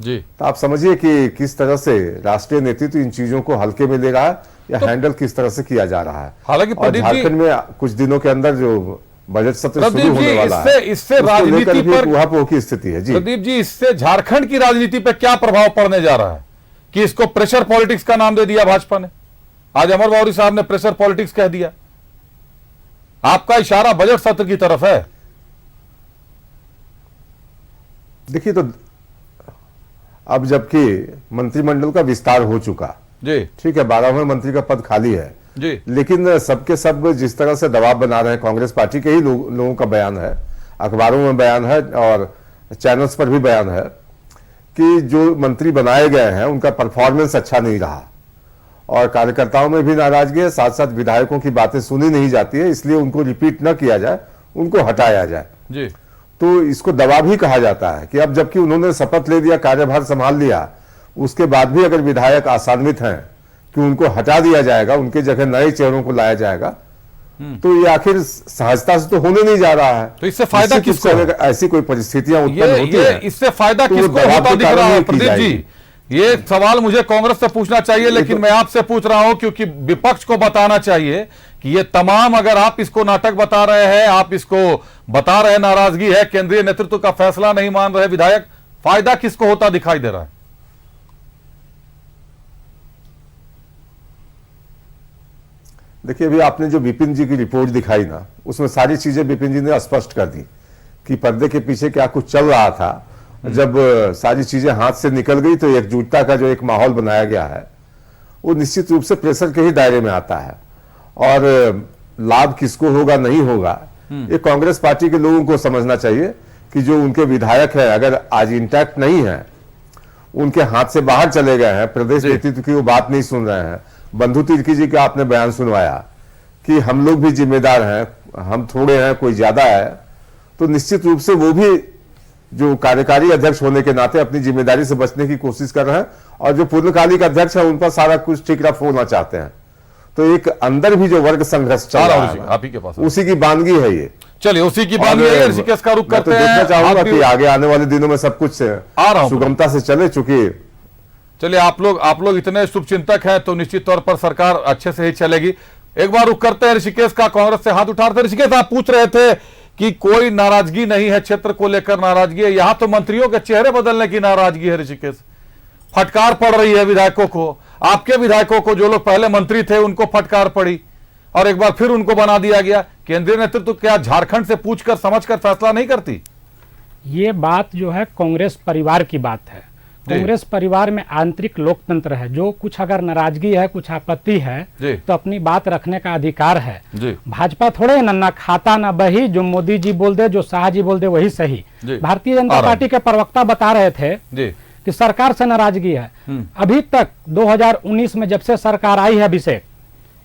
जी। तो आप समझिए कि किस तरह से राष्ट्रीय नेतृत्व इन चीजों को हल्के में ले रहा है या हैंडल किस तरह से किया जा रहा है। हालांकि झारखंड में कुछ दिनों के अंदर जो बजट सत्र शुरू होने वाला है, इससे राजनीति पर वहां की स्थिति है जी। प्रदीप जी, इससे झारखंड की राजनीति पर क्या प्रभाव पड़ने जा रहा है कि इसको प्रेशर पॉलिटिक्स का नाम दे दिया भाजपा ने? आज अमर बावरी साहब ने प्रेशर पॉलिटिक्स कह दिया। आपका इशारा बजट सत्र की तरफ है। देखिए, तो अब जबकि मंत्रिमंडल का विस्तार हो चुका जी, ठीक है, 12वें मंत्री का पद खाली है जी, लेकिन सबके सब जिस तरह से दबाव बना रहे हैं, कांग्रेस पार्टी के ही लोगों का बयान है, अखबारों में बयान है और चैनल्स पर भी बयान है कि जो मंत्री बनाए गए हैं उनका परफॉर्मेंस अच्छा नहीं रहा, और कार्यकर्ताओं में भी नाराजगी है, साथ साथ विधायकों की बातें सुनी नहीं जाती है, इसलिए उनको रिपीट न किया जाए, उनको हटाया जाए जी। तो इसको दबाव ही कहा जाता है कि अब जबकि उन्होंने शपथ ले लिया, कार्यभार संभाल लिया, उसके बाद भी अगर विधायक आशान्वित हैं कि उनको हटा दिया जाएगा, उनके जगह नए चेहरों को लाया जाएगा, तो ये आखिर सहजता से तो होने नहीं जा रहा है। तो इससे फायदा किसको? ऐसी कोई परिस्थितियां उत्पन्न होती हैं, इससे फायदा किसको होता दिख रहा है? प्रदीप जी, ये सवाल मुझे कांग्रेस से पूछना चाहिए, लेकिन मैं आपसे पूछ रहा हूं क्योंकि विपक्ष को बताना चाहिए कि ये तमाम, अगर आप इसको नाटक बता रहे हैं, आप इसको बता रहे नाराजगी है, केंद्रीय नेतृत्व का फैसला नहीं मान रहे विधायक, फायदा किसको होता दिखाई दे रहा है? देखिए, अभी आपने जो विपिन जी की रिपोर्ट दिखाई ना, उसमें सारी चीजें विपिन जी ने स्पष्ट कर दी कि पर्दे के पीछे क्या कुछ चल रहा था। जब सारी चीजें हाथ से निकल गई तो एकजुटता का जो एक माहौल बनाया गया है वो निश्चित रूप से प्रेशर के ही दायरे में आता है, और लाभ किसको होगा नहीं होगा ये कांग्रेस पार्टी के लोगों को समझना चाहिए कि जो उनके विधायक है अगर आज इंटैक्ट नहीं है, उनके हाथ से बाहर चले गए हैं, प्रदेश नेतृत्व की वो बात नहीं सुन रहे हैं। बंधु तिर्की जी का आपने बयान सुनवाया कि हम लोग भी जिम्मेदार हैं, हम थोड़े हैं कोई ज्यादा है, तो निश्चित रूप से वो भी जो कार्यकारी अध्यक्ष होने के नाते अपनी जिम्मेदारी से बचने की कोशिश कर रहे हैं, और जो पूर्णकालिक अध्यक्ष है उन पर सारा कुछ ठीक रफ होना चाहते हैं। तो एक अंदर भी जो वर्ग संघर्ष चल रहा है आप ही के पास, उसी की बानगी है ये। चलिए, उसी की बानगी है, ऋषिकेश का रुख करते हैं। देखना चाहूंगा कि आगे आने वाले दिनों में सब कुछ सुगमता से चले, चूंकि चलिए आप लोग इतने शुभचिंतक हैं तो निश्चित तौर पर सरकार अच्छे से ही चलेगी। एक बार रुख करते हैं ऋषिकेश का, कांग्रेस से हाथ उठा रहे थे। ऋषिकेश, आप पूछ रहे थे कि कोई नाराजगी नहीं है, क्षेत्र को लेकर नाराजगी है, यहां तो मंत्रियों के चेहरे बदलने की नाराजगी है। ऋषिकेश, फटकार पड़ रही है विधायकों को। आपके विधायकों को, जो लोग पहले मंत्री थे, उनको फटकार पड़ी और एक बार फिर उनको बना दिया गया। केंद्रीय नेतृत्व क्या झारखंड से पूछकर समझकर फैसला नहीं करती? ये बात जो है कांग्रेस परिवार की बात है। कांग्रेस परिवार में आंतरिक लोकतंत्र है। जो कुछ अगर नाराजगी है, कुछ आपत्ति है, तो अपनी बात रखने का अधिकार है। भाजपा थोड़े ना खाता ना बही, जो मोदी जी बोल दे, जो शाह जी बोल दे वही सही। भारतीय जनता पार्टी के प्रवक्ता बता रहे थे कि सरकार से नाराजगी है। अभी तक 2019 में जब से सरकार आई है अभिषेक,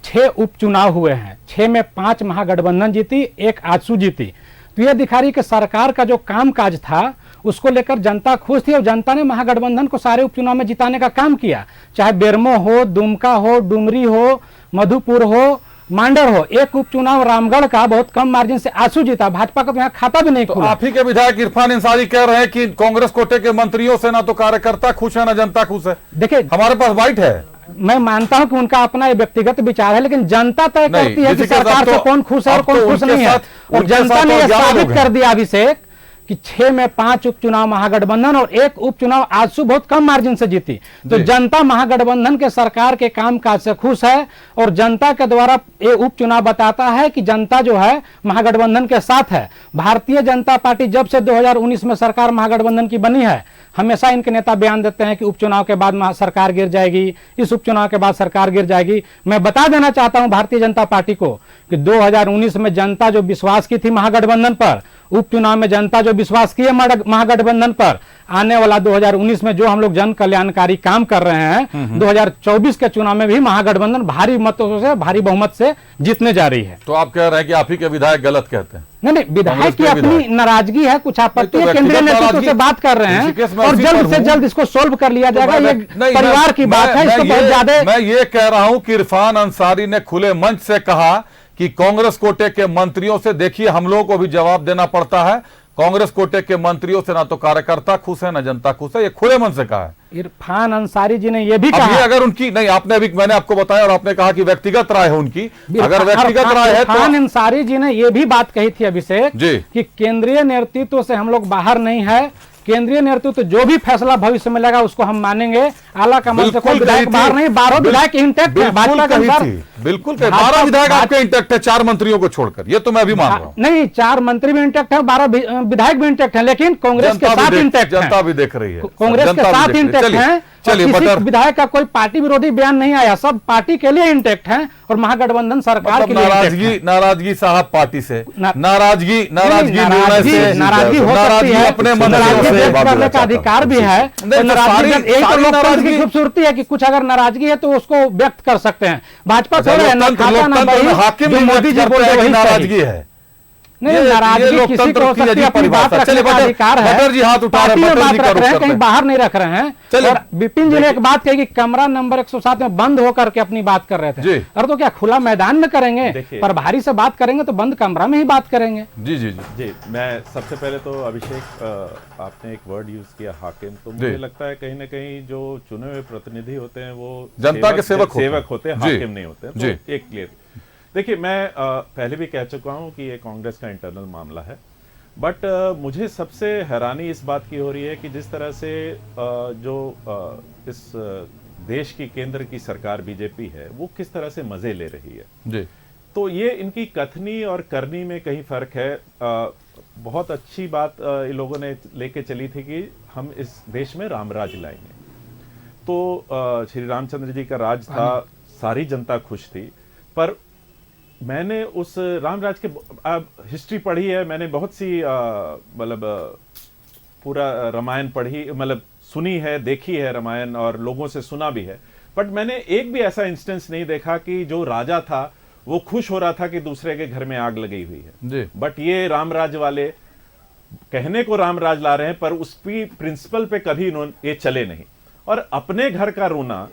6 उपचुनाव हुए हैं, 6 में 5 महागठबंधन जीती, 1 आजसू जीती। तो यह दिखा रही कि सरकार का जो कामकाज था उसको लेकर जनता खुश थी और जनता ने महागठबंधन को सारे उपचुनाव में जिताने का काम किया। चाहे बेरमो हो, दुमका हो, डुमरी हो, मधुपुर हो, मांडर हो। एक उपचुनाव रामगढ़ का बहुत कम मार्जिन से आजसू जीता। भाजपा का तो यहाँ खाता भी नहीं खुला। आप ही के विधायक इरफान अंसारी कह रहे हैं कि कांग्रेस कोटे के मंत्रियों से ना तो कार्यकर्ता खुश है ना जनता खुश है। देखिए, हमारे पास वाइट है। मैं मानता हूं कि उनका अपना व्यक्तिगत विचार है, लेकिन जनता तय करती है कि सरकार से कौन खुश है और कौन खुश नहीं है। और जनता ने यह साबित कर दिया अभिषेक कि 6 में 5 उपचुनाव महागठबंधन और 1 उपचुनाव आजसू बहुत कम मार्जिन से जीती। तो जनता महागठबंधन के सरकार के कामकाज से खुश है और जनता के द्वारा ये उपचुनाव बताता है कि जनता जो है महागठबंधन के साथ है। भारतीय जनता पार्टी जब से 2019 में सरकार महागठबंधन की बनी है, हमेशा इनके नेता बयान देते हैं कि उपचुनाव के बाद सरकार गिर जाएगी, इस उपचुनाव के बाद सरकार गिर जाएगी। मैं बता देना चाहता हूं भारतीय जनता पार्टी को कि 2019 में जनता जो विश्वास की थी महागठबंधन पर, उपचुनाव में जनता जो विश्वास की है महागठबंधन पर, आने वाला 2019 में जो हम लोग जन कल्याणकारी काम कर रहे हैं, 2024 के चुनाव में भी महागठबंधन भारी मतों से, भारी बहुमत से जीतने जा रही है। तो आप कह रहे हैं कि आप ही के विधायक गलत कहते हैं? नहीं, विधायक की अपनी नाराजगी है, कुछ आपत्ति है, केंद्रीय नेतृत्व से बात कर रहे हैं और जल्द से जल्द इसको सोल्व कर लिया जाएगा। ये परिवार की बात है, इसको बहुत ज्यादा। मैं ये कह रहा हूं कि इरफान अंसारी ने खुले मंच से कहा कि कांग्रेस कोटे के मंत्रियों से, देखिए हम लोगों को भी जवाब देना पड़ता है, कांग्रेस कोटे के मंत्रियों से ना तो कार्यकर्ता खुश है ना जनता खुश है। ये खुले मन से कहा है इरफान अंसारी जी ने। ये भी कहा, अगर उनकी नहीं, आपने अभी मैंने आपको बताया और आपने कहा कि व्यक्तिगत राय है उनकी। अगर व्यक्तिगत राय है तो इरफान अंसारी जी ने ये भी बात कही थी अभिषेक कि केंद्रीय नेतृत्व से हम लोग बाहर नहीं है, केंद्रीय नेतृत्व जो भी फैसला भविष्य में लेगा उसको हम मानेंगे। आला कमान से कोई विधायक बाहर नहीं, 12 विधायक इंटैक्ट है भाजपा के अनुसार। बिल्कुल 12 विधायक आपके इंटैक्ट है, 4 मंत्रियों को छोड़कर। ये तो मैं भी मान रहा हूं। नहीं, 4 मंत्री भी इंटैक्ट है, 12 विधायक भी इंटैक्ट है, लेकिन कांग्रेस के साथ इंटैक्ट है। जनता भी देख रही है, कांग्रेस के साथ इंटैक्ट है। चलिए, विधायक का कोई पार्टी विरोधी बयान नहीं आया, सब पार्टी के लिए इंटैक्ट है और महागठबंधन सरकार के लिए। नाराजगी साहब पार्टी से, नाराजगी हो सकती है, अपने करने का अधिकार भी है। नाराजगी खूबसूरती है कि कुछ अगर नाराजगी है तो उसको व्यक्त कर सकते हैं। भाजपा थोड़ा मोदी जी बोल रहे नाराजगी है। नहीं, नाराजगी किसी को हो सकती है, अपनी बात रखने का अधिकार है। बटर जी हाथ उठा रहे हैं, बात रख रहे हैं, कहीं बाहर नहीं रख रहे हैं। और विपिन जी ने एक बात कही कि कमरा नंबर 107 में बंद होकर के अपनी बात कर रहे थे। अरे तो क्या खुला मैदान में करेंगे? प्रभारी से बात करेंगे तो बंद कमरा में ही बात करेंगे। जी जी जी। मैं सबसे पहले तो अभिषेक, आपने एक वर्ड यूज किया हाकिम, तो मुझे लगता है कहीं ना कहीं जो चुने हुए प्रतिनिधि होते हैं वो जनता के सेवक होते हैं, हाकिम नहीं होते हैं। तो एक क्लियर, देखिए मैं पहले भी कह चुका हूं कि ये कांग्रेस का इंटरनल मामला है, बट मुझे सबसे हैरानी इस बात की हो रही है कि जिस तरह से इस देश की केंद्र की सरकार बीजेपी है वो किस तरह से मजे ले रही है जी। तो ये इनकी कथनी और करनी में कहीं फर्क है। बहुत अच्छी बात इन लोगों ने लेके चली थी कि हम इस देश में रामराज लाएंगे, तो श्री रामचंद्र जी का राज था, सारी जनता खुश थी। पर मैंने उस रामराज के हिस्ट्री पढ़ी है, मैंने बहुत सी मतलब पूरा रामायण पढ़ी, मतलब सुनी है, देखी है रामायण और लोगों से सुना भी है, बट मैंने एक भी ऐसा इंस्टेंस नहीं देखा कि जो राजा था वो खुश हो रहा था कि दूसरे के घर में आग लगी हुई है। बट ये रामराज वाले कहने को रामराज ला रहे हैं पर उस प्रिंसिपल पे कभी इन्होंने ये चले नहीं। और अपने घर का रोना,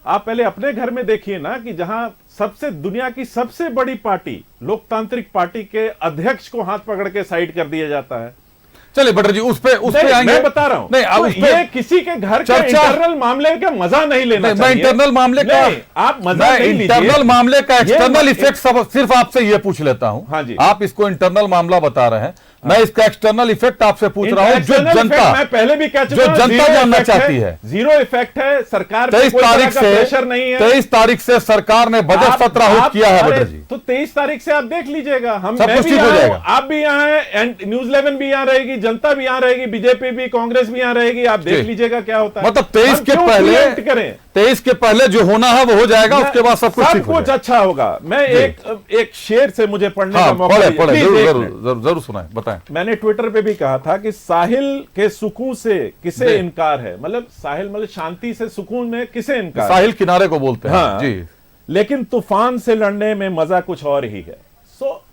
आप पहले अपने घर में देखिए ना कि जहां सबसे दुनिया की सबसे बड़ी पार्टी, लोकतांत्रिक पार्टी के अध्यक्ष को हाथ पकड़ के साइड कर दिया जाता है। चलिए बटर जी उस पे आएंगे। मैं बता रहा हूं, नहीं, तो ये किसी के घर के इंटरनल मामले का मजा नहीं लेना चाहिए। मैं इंटरनल मामले का आप मजा नहीं लीजिए। इंटरनल मामले का एक्सटर्नल इफेक्ट सिर्फ आपसे ये पूछ लेता हूं। हाँ जी, आप इसको इंटरनल मामला बता रहे हैं, मैं इसका एक्सटर्नल इफेक्ट आपसे पूछ रहा हूं, जो External जनता, effect मैं पहले भी कह चुका जो हूं, जनता zero जानना effect चाहती है। जीरो इफेक्ट है, सरकार पे 23 कोई तरह तारीख का से प्रेशर नहीं है। 23 तारीख से सरकार ने बजट सत्र आहूत किया है बटर जी। तो 23 तारीख से आप देख लीजिएगा, हम सब मैं कुछ भी ठीक हो यहाँ जाएगा। हूं, आप भी यहाँ हैं, न्यूज 11 भी यहाँ रहेगी, जनता भी यहाँ रहेगी, बीजेपी भी, कांग्रेस भी यहाँ रहेगी, आप देख लीजिएगा क्या होता है। मतलब 23 हम के क्यों पहले preempt करें? 23 के पहले जो होना है वो हो जाएगा, उसके बाद सब कुछ ठीक हो जाएगा। अच्छा होगा। मैं एक शेर से मुझे पढ़ने हाँ, का मौका पढ़े दीजिए। पढ़े, Please, एक जरूर मिनट। जरूर जरूर सुनाएं, बताएं। मैंने ट्विटर पे भी कहा था कि साहिल के सुकून से किसे इनकार है, मतलब साहिल मतलब शांति से, सुकून में किसे इनकार। साहिल किनारे को बोलते हैं। हाँ, जी। लेकिन तूफान से लड़ने में मजा कुछ और ही है। सो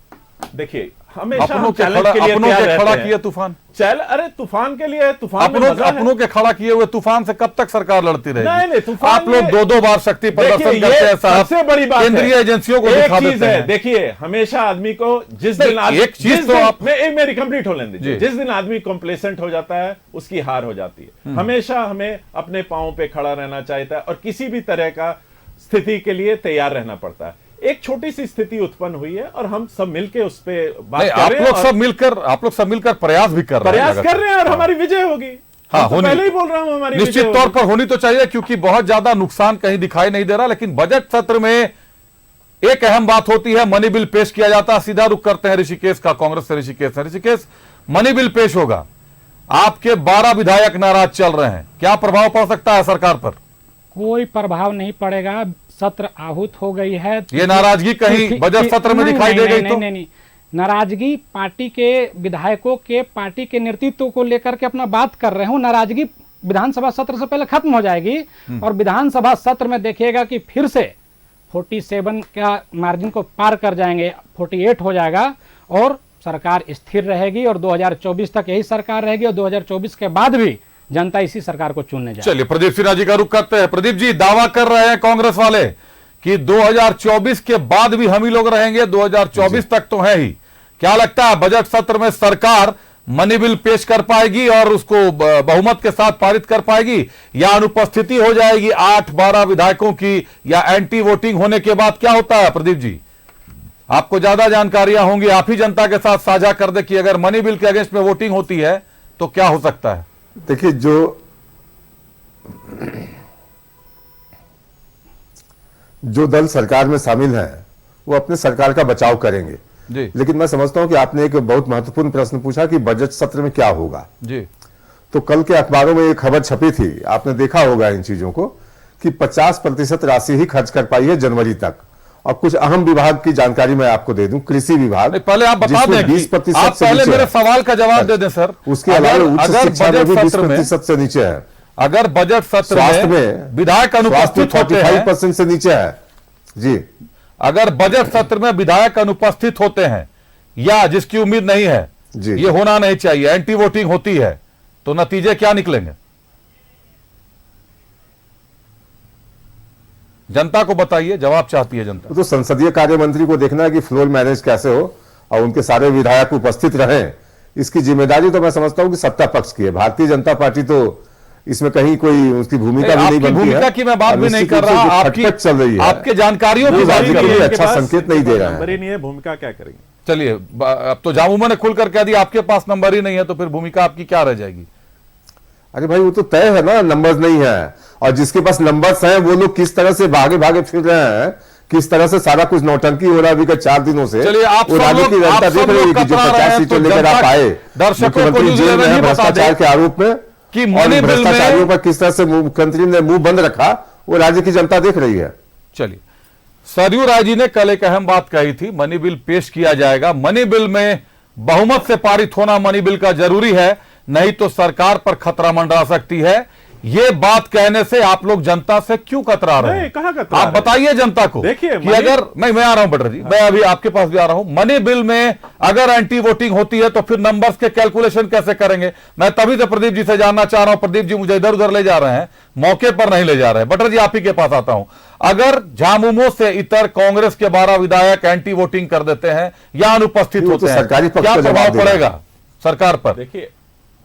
देखिए, हमेशा अपनों हम के चैलेंज खड़ा, के लिए अपनों तैयार के खड़ा रहते हैं। किया तूफान, अरे तूफान के लिए, तूफान में मजा है। अपनों के खड़ा किए हुए तूफान से कब तक सरकार लड़ती रहेगी? नहीं, तूफान आप लोग में- 2-2 बार शक्ति प्रदर्शन देखिए, करते ये हैं साहब, सबसे बड़ी बात है। केंद्रीय एजेंसियों को एक दिखा चीज देते है, हैं। देखिए, हमेशा आदमी को जिस नहीं, दिन एक चीज तो आप- मेरी कंप्लीट हो लेने दीजिए। जी। जिस दिन आदमी कॉम्प्लेसेंट हो जाता है, उसकी हार हो जाती है। हमेशा हमें अपने पांव पे खड़ा रहना चाहिए और किसी भी तरह का स्थिति के लिए तैयार रहना पड़ता है। एक छोटी सी स्थिति उत्पन्न हुई है और हम सब मिलके उस पे बात नहीं, कर आप रहे हैं लोग और सब मिलकर प्रयास भी कर रहे हैं, प्रयास कर रहे हैं और हमारी विजय होगी। हाँ, हम तो होनी- पहले ही बोल रहा हूं, हमारी निश्चित विजय तौर होगी। पर होनी तो चाहिए, क्योंकि बहुत ज्यादा नुकसान कहीं दिखाई नहीं दे रहा। लेकिन बजट सत्र में एक अहम बात होती है, मनी बिल पेश किया जाता है। सीधा रुख करते हैं ऋषिकेश का, कांग्रेस से ऋषिकेश है। ऋषिकेश, मनी बिल पेश होगा, आपके 12 विधायक नाराज चल रहे हैं, क्या प्रभाव पड़ सकता है सरकार पर? कोई प्रभाव नहीं पड़ेगा, सत्र आहूत हो गई है। ये नाराजगी कहीं बजट सत्र में दिखाई दे गई तो? नहीं, नाराजगी पार्टी के विधायकों के, पार्टी के नेतृत्व को लेकर के अपना बात कर रहे हूं। नाराजगी विधानसभा सत्र से पहले खत्म हो जाएगी और विधानसभा सत्र में देखिएगा कि फिर से 47 का मार्जिन को पार कर जाएंगे, 48 हो जाएगा और सरकार स्थिर रहेगी और 2024 तक यही सरकार रहेगी और 2024 के बाद भी जनता इसी सरकार को चुनने जाएगी। चलिए, प्रदीप सिन्हा जी का रुख करते हैं। प्रदीप जी, दावा कर रहे हैं कांग्रेस वाले कि 2024 के बाद भी हम ही लोग रहेंगे, 2024 तक तो है ही। क्या लगता है बजट सत्र में सरकार मनी बिल पेश कर पाएगी और उसको बहुमत के साथ पारित कर पाएगी, या अनुपस्थिति हो जाएगी 8-12 विधायकों की, या एंटी वोटिंग होने के बाद क्या होता है? प्रदीप जी, आपको ज्यादा जानकारियां होंगी, आप ही जनता के साथ साझा कर दे कि अगर मनी बिल के अगेंस्ट में वोटिंग होती है तो क्या हो सकता है? देखिए, जो दल सरकार में शामिल है वो अपने सरकार का बचाव करेंगे जी। लेकिन मैं समझता हूं कि आपने एक बहुत महत्वपूर्ण प्रश्न पूछा कि बजट सत्र में क्या होगा जी। तो कल के अखबारों में एक खबर छपी थी, आपने देखा होगा इन चीजों को, कि 50% राशि ही खर्च कर पाई है जनवरी तक। और कुछ अहम विभाग की जानकारी मैं आपको दे दूं, कृषि विभाग, पहले आप बता दें, 20% आप से पहले नीचे मेरे है। सवाल का जवाब दे दें सर। उसके अलावा उच्च शिक्षा में भी बजट सत्र में 20% से नीचे है। अगर बजट सत्र स्वास्थ्य में विधायक अनुपस्थित होते हैं, 45% से नीचे है जी। अगर बजट सत्र में विधायक अनुपस्थित होते हैं या जिसकी उम्मीद नहीं है, जी, ये होना नहीं चाहिए, एंटी वोटिंग होती है, तो नतीजे क्या निकलेंगे? जनता को बताइए, जवाब चाहती है जनता। तो संसदीय कार्य मंत्री को देखना है कि फ्लोर मैनेज कैसे हो और उनके सारे विधायक उपस्थित रहें। इसकी जिम्मेदारी तो मैं समझता हूं कि सत्ता पक्ष की है। भारतीय जनता पार्टी तो इसमें कहीं कोई उसकी भूमिका भी नहीं बनती है। भूमिका की मैं बात भी नहीं कर रहा, आपकी चल रही है, आपके जानकारियों की बात कर रही है। अच्छा संकेत नहीं दे रहा नंबर ही है। नहीं है, भूमिका क्या करेंगे? चलिए, अब तो जामुमा ने खुलकर कह दिया आपके पास नंबर ही नहीं है, तो फिर भूमिका आपकी क्या रह जाएगी? अरे भाई, वो तो तय है ना, नंबर्स नहीं है। और जिसके पास नंबर्स हैं वो लोग किस तरह से भागे भागे फिर रहे हैं, किस तरह से सारा कुछ नौटंकी हो रहा है विगत 4 दिनों से। चलिए, आप वो सब राज्य लोग की जनता देख रही है कि जो 50 सीटें लेकर आप आए, दर्शकों को मुख्यमंत्री जेल में है भ्रष्टाचार के आरोप में, कि और मनी बिल भ्रष्टाचारियों में पर किस तरह से मुख्यमंत्री ने मुंह बंद रखा, वो राज्य की जनता देख रही है। चलिए, सरयू राय जी ने कल एक अहम बात कही थी, मनी बिल पेश किया जाएगा, मनी बिल में बहुमत से पारित होना मनी बिल का जरूरी है, नहीं तो सरकार पर खतरा मंडरा सकती है। ये बात कहने से आप लोग जनता से क्यों कतरा रहे हैं? कहां कतरा आप बताइए जनता को। देखिए, कि अगर मैं आ रहा हूं बटर जी, मैं अभी आपके पास भी आ रहा हूं, मनी बिल में अगर एंटी वोटिंग होती है तो फिर नंबर्स के कैलकुलेशन कैसे करेंगे? मैं तभी तो प्रदीप जी से जानना चाह रहा हूं। प्रदीप जी मुझे इधर उधर ले जा रहे हैं, मौके पर नहीं ले जा रहे हैं। बटर जी, आप ही के पास आता हूं। अगर झामुमो से इतर कांग्रेस के 12 विधायक एंटी वोटिंग कर देते हैं या अनुपस्थित होते हैं, क्या प्रभाव पड़ेगा सरकार पर? देखिए,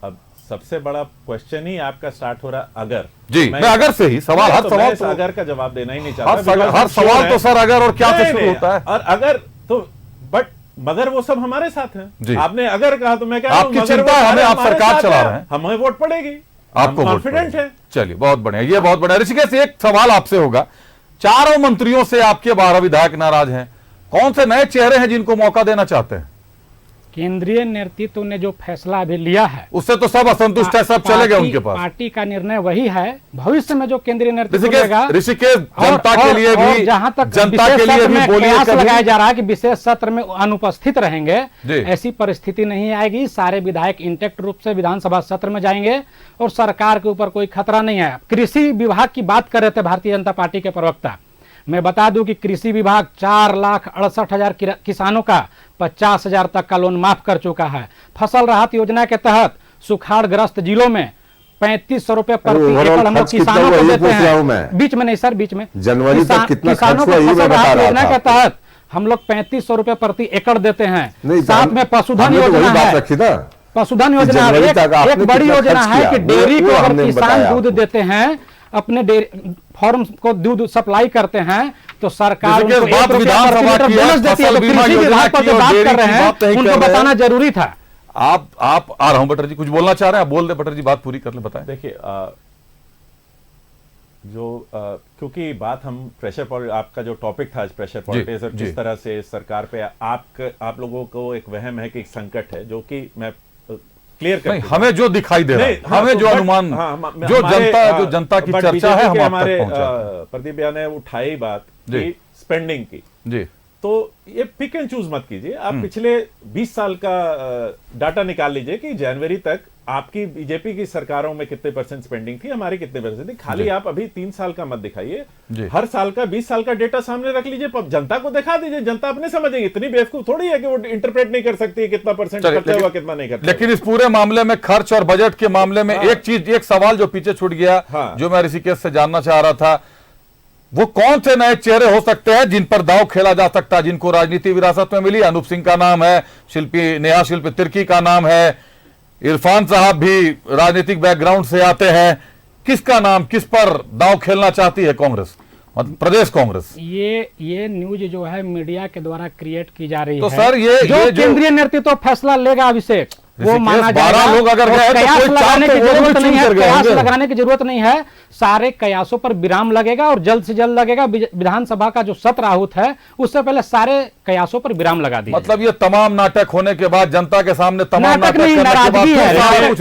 अब सबसे बड़ा क्वेश्चन ही आपका स्टार्ट हो रहा, अगर जी, मैं अगर से ही सवाल, हर सवाल तो अगर का जवाब देना ही नहीं चाहता। हर सवाल तो सर अगर और क्या से शुरू होता है। और अगर तो, बट मगर वो सब हमारे साथ जी। हैं। आपने अगर कहा तो मैं कह रहा हूं, आपकी मगर चिंता वो है, हमें सारे आप हमारे सरकार साथ चला हैं, रहे हैं। हमें वोट पड़ेगी, आपको वोट कॉन्फिडेंट पड़ेगा। है। चलिए, बहुत बढ़िया, ये बहुत बढ़िया। ऋषिकेश, एक सवाल आपसे होगा, चारों मंत्रियों से आपके 12 विधायक नाराज हैं, कौन से नए चेहरे हैं जिनको मौका देना चाहते हैं? केंद्रीय नेतृत्व ने जो फैसला अभी लिया है उससे तो सब असंतुष्ट है, सब चले गए उनके पास। पार्टी का निर्णय वही है। भविष्य में जो केंद्रीय नेतृत्व ऋषिकेश, लेगा, ऋषिकेश, जनता के लिए भी, जहां तक जनता विशेष के लिए सत्र भी में बोलिए कयास कभी। लगाया जा रहा है कि विशेष सत्र में अनुपस्थित रहेंगे, जी। ऐसी परिस्थिति नहीं आएगी। सारे विधायक इंटेक्ट रूप से विधानसभा सत्र में जाएंगे और सरकार के ऊपर कोई खतरा नहीं है। कृषि विभाग की बात कर रहे थे भारतीय जनता पार्टी के प्रवक्ता, मैं बता दूं कि कृषि विभाग 4,68,000 किसानों का 50,000 तक का लोन माफ कर चुका है। फसल राहत योजना के तहत सुखाड़ग्रस्त जिलों में 3,500 रुपए प्रति एकड़ हम लोग किसानों को देते हैं। बीच में नहीं सर, बीच में जनवरी तक कितना किसानों को फसल राहत योजना के तहत हम लोग 3,500 रुपए प्रति एकड़ देते हैं। साथ में पशुधन योजना है, पशुधन योजना है। एक बड़ी योजना है कि डेयरी को अगर किसान दूध देते हैं, अपने डेयरी फार्म को दूध सप्लाई करते हैं, तो सरकार उनको 1 रुपया प्रति लीटर बोनस देती है। तो कृषि विभाग पर जो बात कर रहे हैं उनको बताना जरूरी था। आप आ रहा हूं बटर जी, कुछ बोलना चाह रहे हैं? आप बोल दे बटर जी, बात पूरी कर ले, बताएं। देखिए, क्योंकि बात हम प्रेशर, आपका जो टॉपिक था आज प्रेशर पॉलिटिक्स, और किस तरह से सरकार पे आप लोगों को एक वहम है कि एक संकट है, जो कि मैं क्लियर कर, हमें जो दिखाई दे रहा है, हमें जो अनुमान, जो जनता की चर्चा है, हमारे प्रदीप भैया ने उठाई बात की स्पेंडिंग की जी, तो ये पिक एंड चूज मत कीजिए। आप पिछले 20 साल का डाटा निकाल लीजिए कि जनवरी तक आपकी बीजेपी की सरकारों में कितने परसेंट स्पेंडिंग थी, हमारी कितने परसेंट थी। खाली आप अभी 3 साल का मत दिखाइए, हर साल का 20 साल का डेटा सामने रख लीजिए, जनता को दिखा दीजिए, जनता अपने समझेगी। इतनी बेवकूफ थोड़ी है कि वो इंटरप्रेट नहीं कर सकती है कितना परसेंट खर्चा हुआ, कितना नहीं खर्चा। लेकिन इस पूरे मामले में, खर्च और बजट के मामले में एक सवाल जो पीछे छूट गया, जो मैं ऋषिकेश से जानना चाह रहा था, वो कौन से नए चेहरे हो सकते हैं जिन पर दांव खेला जा सकता है, जिनको राजनीति विरासत में मिली? अनूप सिंह का नाम है, नेहा शिल्पी तिर्की का नाम है, इरफान साहब भी राजनीतिक बैकग्राउंड से आते हैं। किसका नाम, किस पर दांव खेलना चाहती है कांग्रेस, प्रदेश कांग्रेस? ये न्यूज जो है मीडिया के द्वारा क्रिएट की जा रही तो है। सर ये केंद्रीय नेतृत्व फैसला लेगा अभिषेक, वो माना जाएगा। 12 लोग अगर गए तो कयास कोई लगाने की जरूरत नहीं है, कयास होंगे। लगाने की जरूरत नहीं है। सारे कयासों पर विराम लगेगा और जल्द से जल्द लगेगा। विधानसभा का जो सत्र आहूत है उससे पहले सारे कयासों पर विराम लगा दिया। मतलब ये तमाम नाटक होने के बाद, जनता के सामने तमाम नाटक नहीं, नाराजगी है,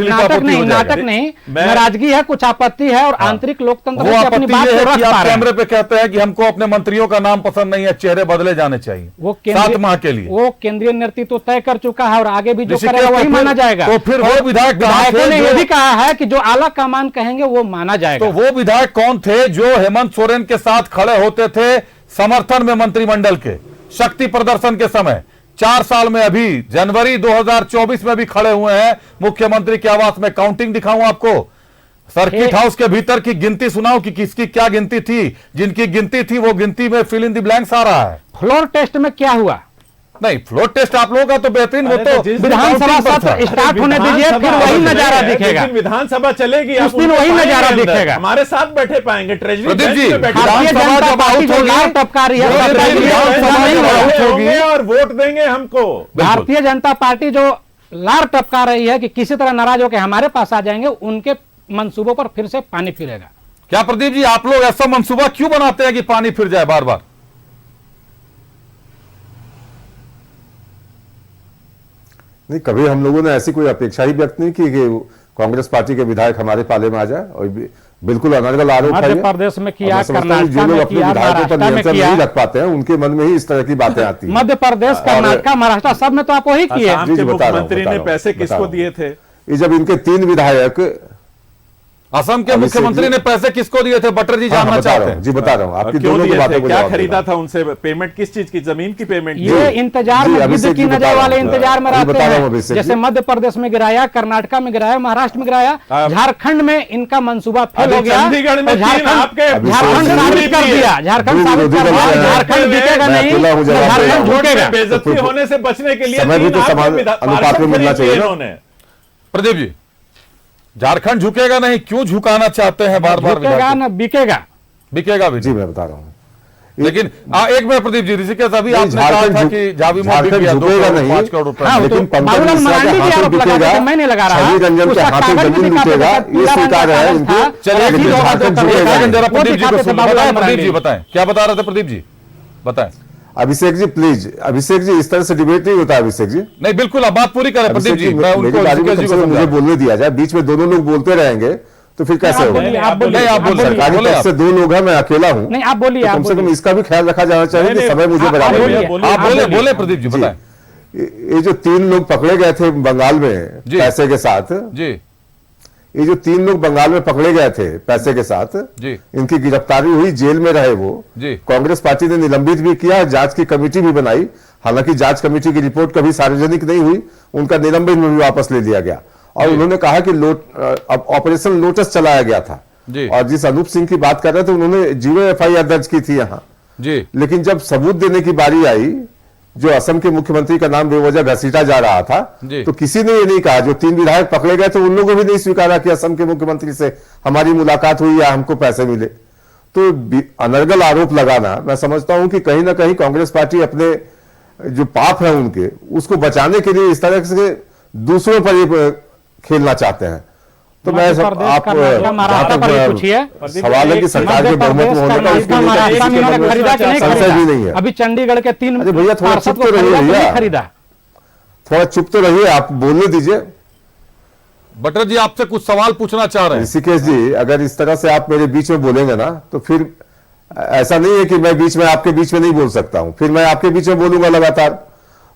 नाटक नहीं, नाराजगी है, कुछ आपत्ति है और आंतरिक लोकतंत्र वो अपनी आपत्ति बात ये को है रख कि पा आप रहे हैं। कैमरे पे कहते हैं कि हमको अपने मंत्रियों का नाम पसंद नहीं है, चेहरे बदले जाने चाहिए, वो 7 माह के लिए। वो केंद्रीय नेतृत्व तय कर चुका है और आगे भी जो ऋषिकेश, करेगा वही तो माना जाएगा। तो फिर वो विधायकों ने ये भी कहा है कि जो आला कमान कहेंगे वो माना जाएगा। तो वो विधायक कौन थे जो हेमंत सोरेन के साथ खड़े होते थे समर्थन में मंत्रिमंडल के शक्ति प्रदर्शन के समय? 4 साल में, अभी जनवरी 2024 में भी खड़े हुए हैं मुख्यमंत्री के आवास में। काउंटिंग दिखाऊं आपको, सर्किट हाउस के भीतर की गिनती सुनाऊं कि किसकी क्या गिनती थी? जिनकी गिनती थी वो गिनती में फिल इन द ब्लैंक्स आ रहा है। फ्लोर टेस्ट में क्या हुआ? नहीं, फ्लोर टेस्ट आप लोगों का तो बेहतरीन, वो तो विधानसभा सत्र स्टार्ट होने दीजिए, फिर वही नजारा दिखेगा। विधानसभा चलेगी, उस दिन वही नजारा दिखेगा। हमारे साथ बैठे पाएंगे ट्रेजरी प्रदीप जी, भारतीय जनता पार्टी जो लाल टपका रही है और वोट देंगे हमको। भारतीय जनता पार्टी जो लार टपका रही है कि किसी तरह नाराज होकर हमारे पास आ जाएंगे, उनके मंसूबों पर फिर से पानी फिरेगा। क्या प्रदीप जी, आप लोग ऐसा मंसूबा क्यों बनाते हैं कि पानी फिर जाए बार बार? नहीं, कभी हम लोगों ने ऐसी कोई अपेक्षा ही व्यक्त नहीं की कि कांग्रेस पार्टी के विधायक हमारे पाले में आ जाए। और बिल्कुल अनर्गल आरोप है। मध्य प्रदेश में किया, जो कर्नाटक लोग में अपने किया, विधायकों पर महाराष्ट्र में नियंत्रण किया, नहीं रख पाते हैं, उनके मन में ही इस तरह की बातें आती हैं। मध्य प्रदेश, कर्नाटक, महाराष्ट्र सब में तो आप वही किए। असम के मुख्यमंत्री ने पैसे किसको दिए थे? जब इनके 3 विधायक, असम के मुख्यमंत्री ने पैसे किसको दिए थे? बटर जी जानना चाहते हैं। जी बता रहा हूँ, आपकी क्यों दोनों की दिए बातों थे? को क्या जवाब खरीदा देना। था उनसे? पेमेंट किस चीज की? जमीन की पेमेंट? ये इंतजार में, गिद्ध की नजर वाले इंतजार में रहते हैं। अभिषेक जैसे मध्य प्रदेश में गिराया, कर्नाटक में गिराया, महाराष्ट्र में गिराया, झारखंड में इनका मंसूबा फेल हो गया। चंडीगढ़ में झारखंड झारखंड साबित कर दिया, झारखंड साबित कर दिया, झारखंड जीतेगा नहीं, झारखंड झुकेगा। बेइज्जती होने से बचने के लिए समय भी तो समान अनुपात में मिलना चाहिए ना। प्रदीप जी, झारखंड झुकेगा नहीं, क्यों झुकाना चाहते हैं बार बार? झुकेगा ना, बिकेगा। बिकेगा भी। जी मैं बता रहा हूँ, लेकिन एक मिनट प्रदीप जी, ऋषिकेश अभी आपने कहा था कि झावी मोदी भी 5 करोड़ रुपए, लेकिन पंकज मिश्रा के हाथों बिकेगा, छवि रंजन के हाथों जमीन बिकेगा, ये स्वीकार है इनको। चलिए जरा प्रदीप जी को सुनना। प्रदीप जी बताएं, क्या बता रहे थे प्रदीप जी, बताएं। अभिषेक जी प्लीज, अभिषेक जी इस तरह से डिबेट नहीं होता। अभिषेक जी नहीं, बिल्कुल आप बात पूरी करें प्रदीप जी, मैं उनको मुझे बोलने दिया जाए, बीच में दोनों लोग बोलते रहेंगे तो फिर कैसे होगा? सरकारी पक्ष से 2 लोग हैं, मैं अकेला हूं। नहीं आप बोलिए, कम से कम इसका भी ख्याल रखा जाना चाहिए कि समय मुझे बराबर मिले। आप बोले प्रदीप जी बताएं। ये जो 3 लोग पकड़े गए थे बंगाल में पैसे के साथ जी, ये जो 3 लोग बंगाल में पकड़े गए थे पैसे के साथ जी, इनकी गिरफ्तारी हुई, जेल में रहे वो जी। कांग्रेस पार्टी ने निलंबित भी किया, जांच की कमेटी भी बनाई, हालांकि जांच कमेटी की रिपोर्ट कभी सार्वजनिक नहीं हुई, उनका निलंबन भी वापस ले लिया गया। और उन्होंने कहा कि अब ऑपरेशन लोटस चलाया गया था, और जिस अनूप सिंह की बात कर रहे थे उन्होंने 0 FIR दर्ज की थी यहाँ जी। लेकिन जब सबूत देने की बारी आई, जो असम के मुख्यमंत्री का नाम बेवजह घसीटा जा रहा था, तो किसी ने ये नहीं कहा, जो 3 विधायक पकड़े गए थे उन लोगों ने भी नहीं स्वीकारा कि असम के मुख्यमंत्री से हमारी मुलाकात हुई या हमको पैसे मिले। तो अनर्गल आरोप लगाना, मैं समझता हूं कि कहीं ना कहीं कांग्रेस पार्टी अपने जो पाप है उनके, उसको बचाने के लिए इस तरह से दूसरों पर ये खेलना चाहते हैं। तो मैं आप सवाल है कि सरकार के बहुमत में होने का उसके संशय भी नहीं है। अभी चंडीगढ़ के 3 भैया थोड़ा चुप तो रहिए, भैया खरीदा, थोड़ा चुप तो रहिए, आप बोलने दीजिए। बटर जी आपसे कुछ सवाल पूछना चाह रहे हैं। ऋषिकेश जी, अगर इस तरह से आप मेरे बीच में बोलेंगे ना, तो फिर ऐसा नहीं है कि मैं बीच में आपके बीच में नहीं बोल सकता हूं, फिर मैं आपके बीच में बोलूंगा लगातार।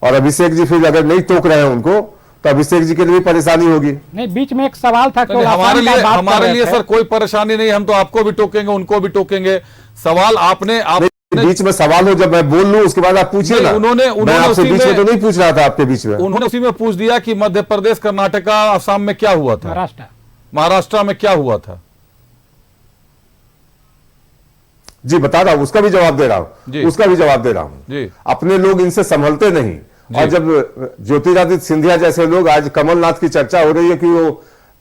और अभिषेक जी फिर अगर नहीं टोक रहे हैं उनको, तो अभिषेक जी के लिए भी परेशानी होगी। नहीं, बीच में एक सवाल था, हमारे लिए सर कोई परेशानी नहीं, हम तो आपको भी टोकेंगे, उनको भी टोकेंगे। सवाल आपने बीच में सवाल हो, जब मैं बोल लूं उसके बाद आप पूछिए ना। उन्होंने आपसे बीच में तो नहीं पूछ रहा था, आपके बीच में उन्होंने उसी में पूछ दिया कि मध्य प्रदेश, कर्नाटका, असम में क्या हुआ था, महाराष्ट्र में क्या हुआ था। जी बता रहा हूं, उसका भी जवाब दे रहा हूं, उसका भी जवाब दे रहा हूं। अपने लोग इनसे संभलते नहीं, और जब ज्योतिरादित्य सिंधिया जैसे लोग, आज कमलनाथ की चर्चा हो रही है कि वो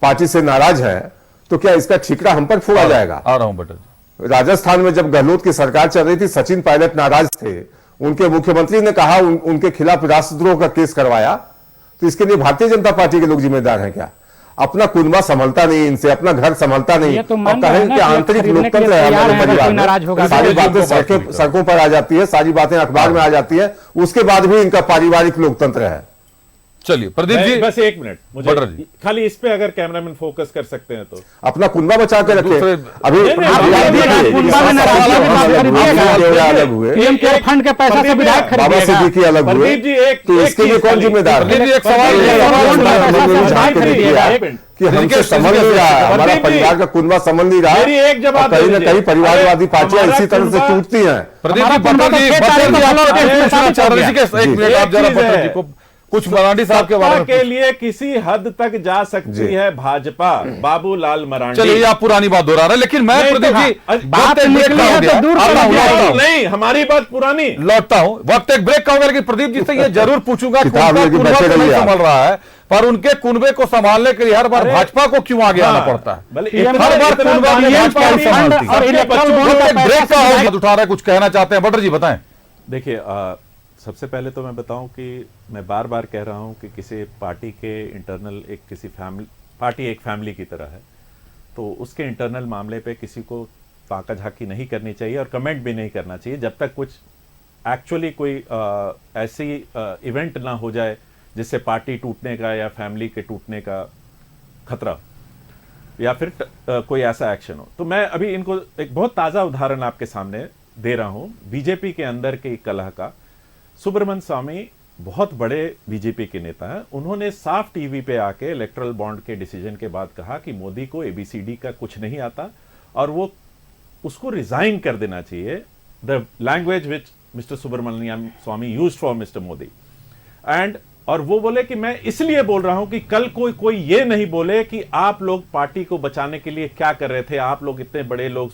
पार्टी से नाराज है, तो क्या इसका ठिकरा हम पर फोड़ा जाएगा? आ रहा हूं बटर। राजस्थान में जब गहलोत की सरकार चल रही थी, सचिन पायलट नाराज थे, उनके मुख्यमंत्री ने कहा उनके खिलाफ राष्ट्रद्रोह का केस करवाया। तो इसके लिए भारतीय जनता पार्टी के लोग जिम्मेदार हैं क्या? अपना कुनबा संभलता नहीं इनसे, अपना घर संभलता नहीं, और कहें कि आंतरिक लोकतंत्र है हमारे परिवार में, सारी बातें सड़कों पर आ जाती है, सारी बातें अखबार में आ जाती है, उसके बाद भी इनका पारिवारिक लोकतंत्र है। चलिए प्रदीप जी, बस 1 मिनट मुझे खाली इस पे अगर कैमरामैन फोकस कर सकते हैं तो अपना कुनबा बचा के रखे। अभी फंड के पैसे से विधायक बाबा सिद्दीकी अलग हुए, तो इसके लिए कौन जिम्मेदार है? एक सवाल कि हमसे समझ नहीं रहा, हमारा परिवार का कुनबा समझ नहीं रहा, कहीं ना कहीं परिवारवादी पार्टियां इसी तरह से टूटती हैं। प्रदीप जी, एक मिनट आप जरा बटर जी को कुछ मरांडी साहब के बारे में के लिए किसी हद तक जा सकती है भाजपा, बाबूलाल मरांडी। चलिए आप पुरानी बात दोहरा रहे, लेकिन मैं प्रदीप जी बात निकली है तो दूर नहीं, हमारी बात पुरानी, लौटता हूं, वक्त एक ब्रेक का होगा, लेकिन प्रदीप जी से ये जरूर पूछूंगा, कुनबा नहीं संभल रहा है, पर उनके कुनबे को संभालने के लिए हर बार भाजपा को क्यों आगे आना पड़ता है? हर बार कुनबा ब्रेक का होगा उठा रहे, कुछ कहना चाहते हैं बटर जी, बताएं। देखिए, सबसे पहले तो मैं बताऊं कि मैं बार बार कह रहा हूं कि किसी पार्टी के इंटरनल, एक किसी फैमिली, पार्टी एक फैमिली की तरह है, तो उसके इंटरनल मामले पे किसी को ताका झाकी नहीं करनी चाहिए और कमेंट भी नहीं करना चाहिए जब तक कुछ एक्चुअली कोई ऐसी इवेंट ना हो जाए जिससे पार्टी टूटने का या फैमिली के टूटने का खतरा या फिर कोई ऐसा एक्शन हो। तो मैं अभी इनको एक बहुत ताज़ा उदाहरण आपके सामने दे रहा हूं, बीजेपी के अंदर के कलह का। सुब्रमण्यम स्वामी बहुत बड़े बीजेपी के नेता हैं, उन्होंने साफ टीवी पे आके इलेक्टरल बॉन्ड के डिसीजन के बाद कहा कि मोदी को ABCD का कुछ नहीं आता और वो उसको रिजाइन कर देना चाहिए, the language which Mister Subramanian Swamy used for Mister Modi. And और वो बोले कि मैं इसलिए बोल रहा हूं कि कल कोई ये नहीं बोले कि आप लोग पार्टी को बचाने के लिए क्या कर रहे थे, आप लोग इतने बड़े लोग,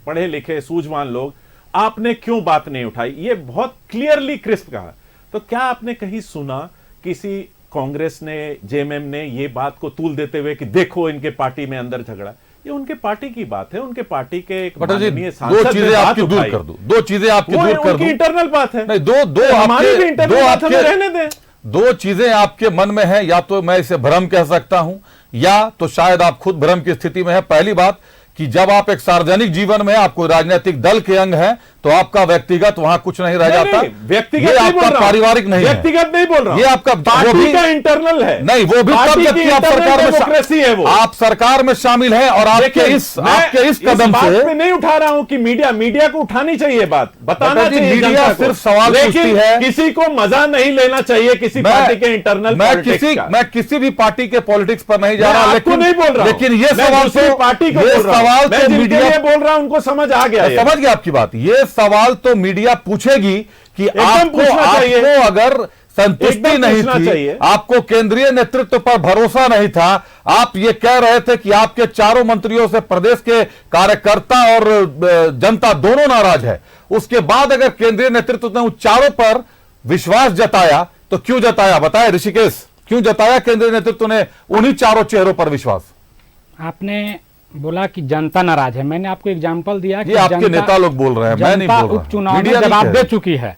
पढ़े लिखे सूझवान लोग, आपने क्यों बात नहीं उठाई। ये बहुत क्लियरली क्रिस्प कहा। तो क्या आपने कहीं सुना किसी कांग्रेस ने, JMM ने ये बात को तूल देते हुए कि देखो इनके पार्टी में अंदर झगड़ा? ये उनके पार्टी की बात है, उनके पार्टी के एक बटर जी, माननीय दो सांसद ने चीजें बात आपकी दूर उठाई। कर दूं, दो चीजें आपकी वो दूर कर उनकी दूं। इंटरनल बात है, नहीं, दो हमारी भी आपके इंटरनल बात हमें रहने दें। दो चीजें आपके मन में है, या तो मैं इसे भ्रम कह सकता हूं, या तो शायद आप खुद भ्रम की स्थिति में है। पहली बात कि जब आप एक सार्वजनिक जीवन में आप कोई राजनीतिक दल के अंग हैं तो आपका व्यक्तिगत वहां कुछ नहीं रह जाता। व्यक्तिगत ये नहीं बोल आपका रहा हूं। पारिवारिक नहीं है, व्यक्तिगत नहीं बोल रहा हूं। ये आपका पार्टी का इंटरनल है। नहीं, वो भी तब पार्टी जबकि की आप इंटरनल सरकार में डेमोक्रेसी है वो। आप सरकार में शामिल हैं और आपके इस कदम बात से पे नहीं उठा रहा हूं कि मीडिया को उठानी चाहिए, बात बताना जी, चाहिए मीडिया जनता को। सिर्फ सवाल पूछती लेकिन है। किसी को मजा नहीं लेना चाहिए किसी पार्टी के इंटरनल पॉलिटिक्स का। मैं किसी भी पार्टी के पॉलिटिक्स पर नहीं जा रहा, आपको नहीं बोल रहा हूं। लेकिन ये मैं सवाल दूसरी पार्टी को ये बोल रहा हूं। सवाल मैं तो जिनके मीडिया लिए बोल रहा हूं उनको समझ आ गया है। समझ गया आपकी बात। ये सवाल तो मीडिया पूछेगी कि आपको अगर संतुष्टि नहीं थी, आपको केंद्रीय नेतृत्व पर भरोसा नहीं था, आप ये कह रहे थे कि आपके चारों मंत्रियों से प्रदेश के कार्यकर्ता और जनता दोनों नाराज है, उसके बाद अगर केंद्रीय नेतृत्व ने उन चारों पर विश्वास जताया तो क्यों जताया, बताए ऋषिकेश, क्यों जताया केंद्रीय नेतृत्व ने उन्हीं चारों चेहरों पर विश्वास? आपने बोला कि जनता नाराज है, मैंने आपको एग्जांपल दिया कि आपके नेता लोग बोल रहे हैं, मैं नहीं बोल रहा। उपचुनाव में जवाब दे चुकी है।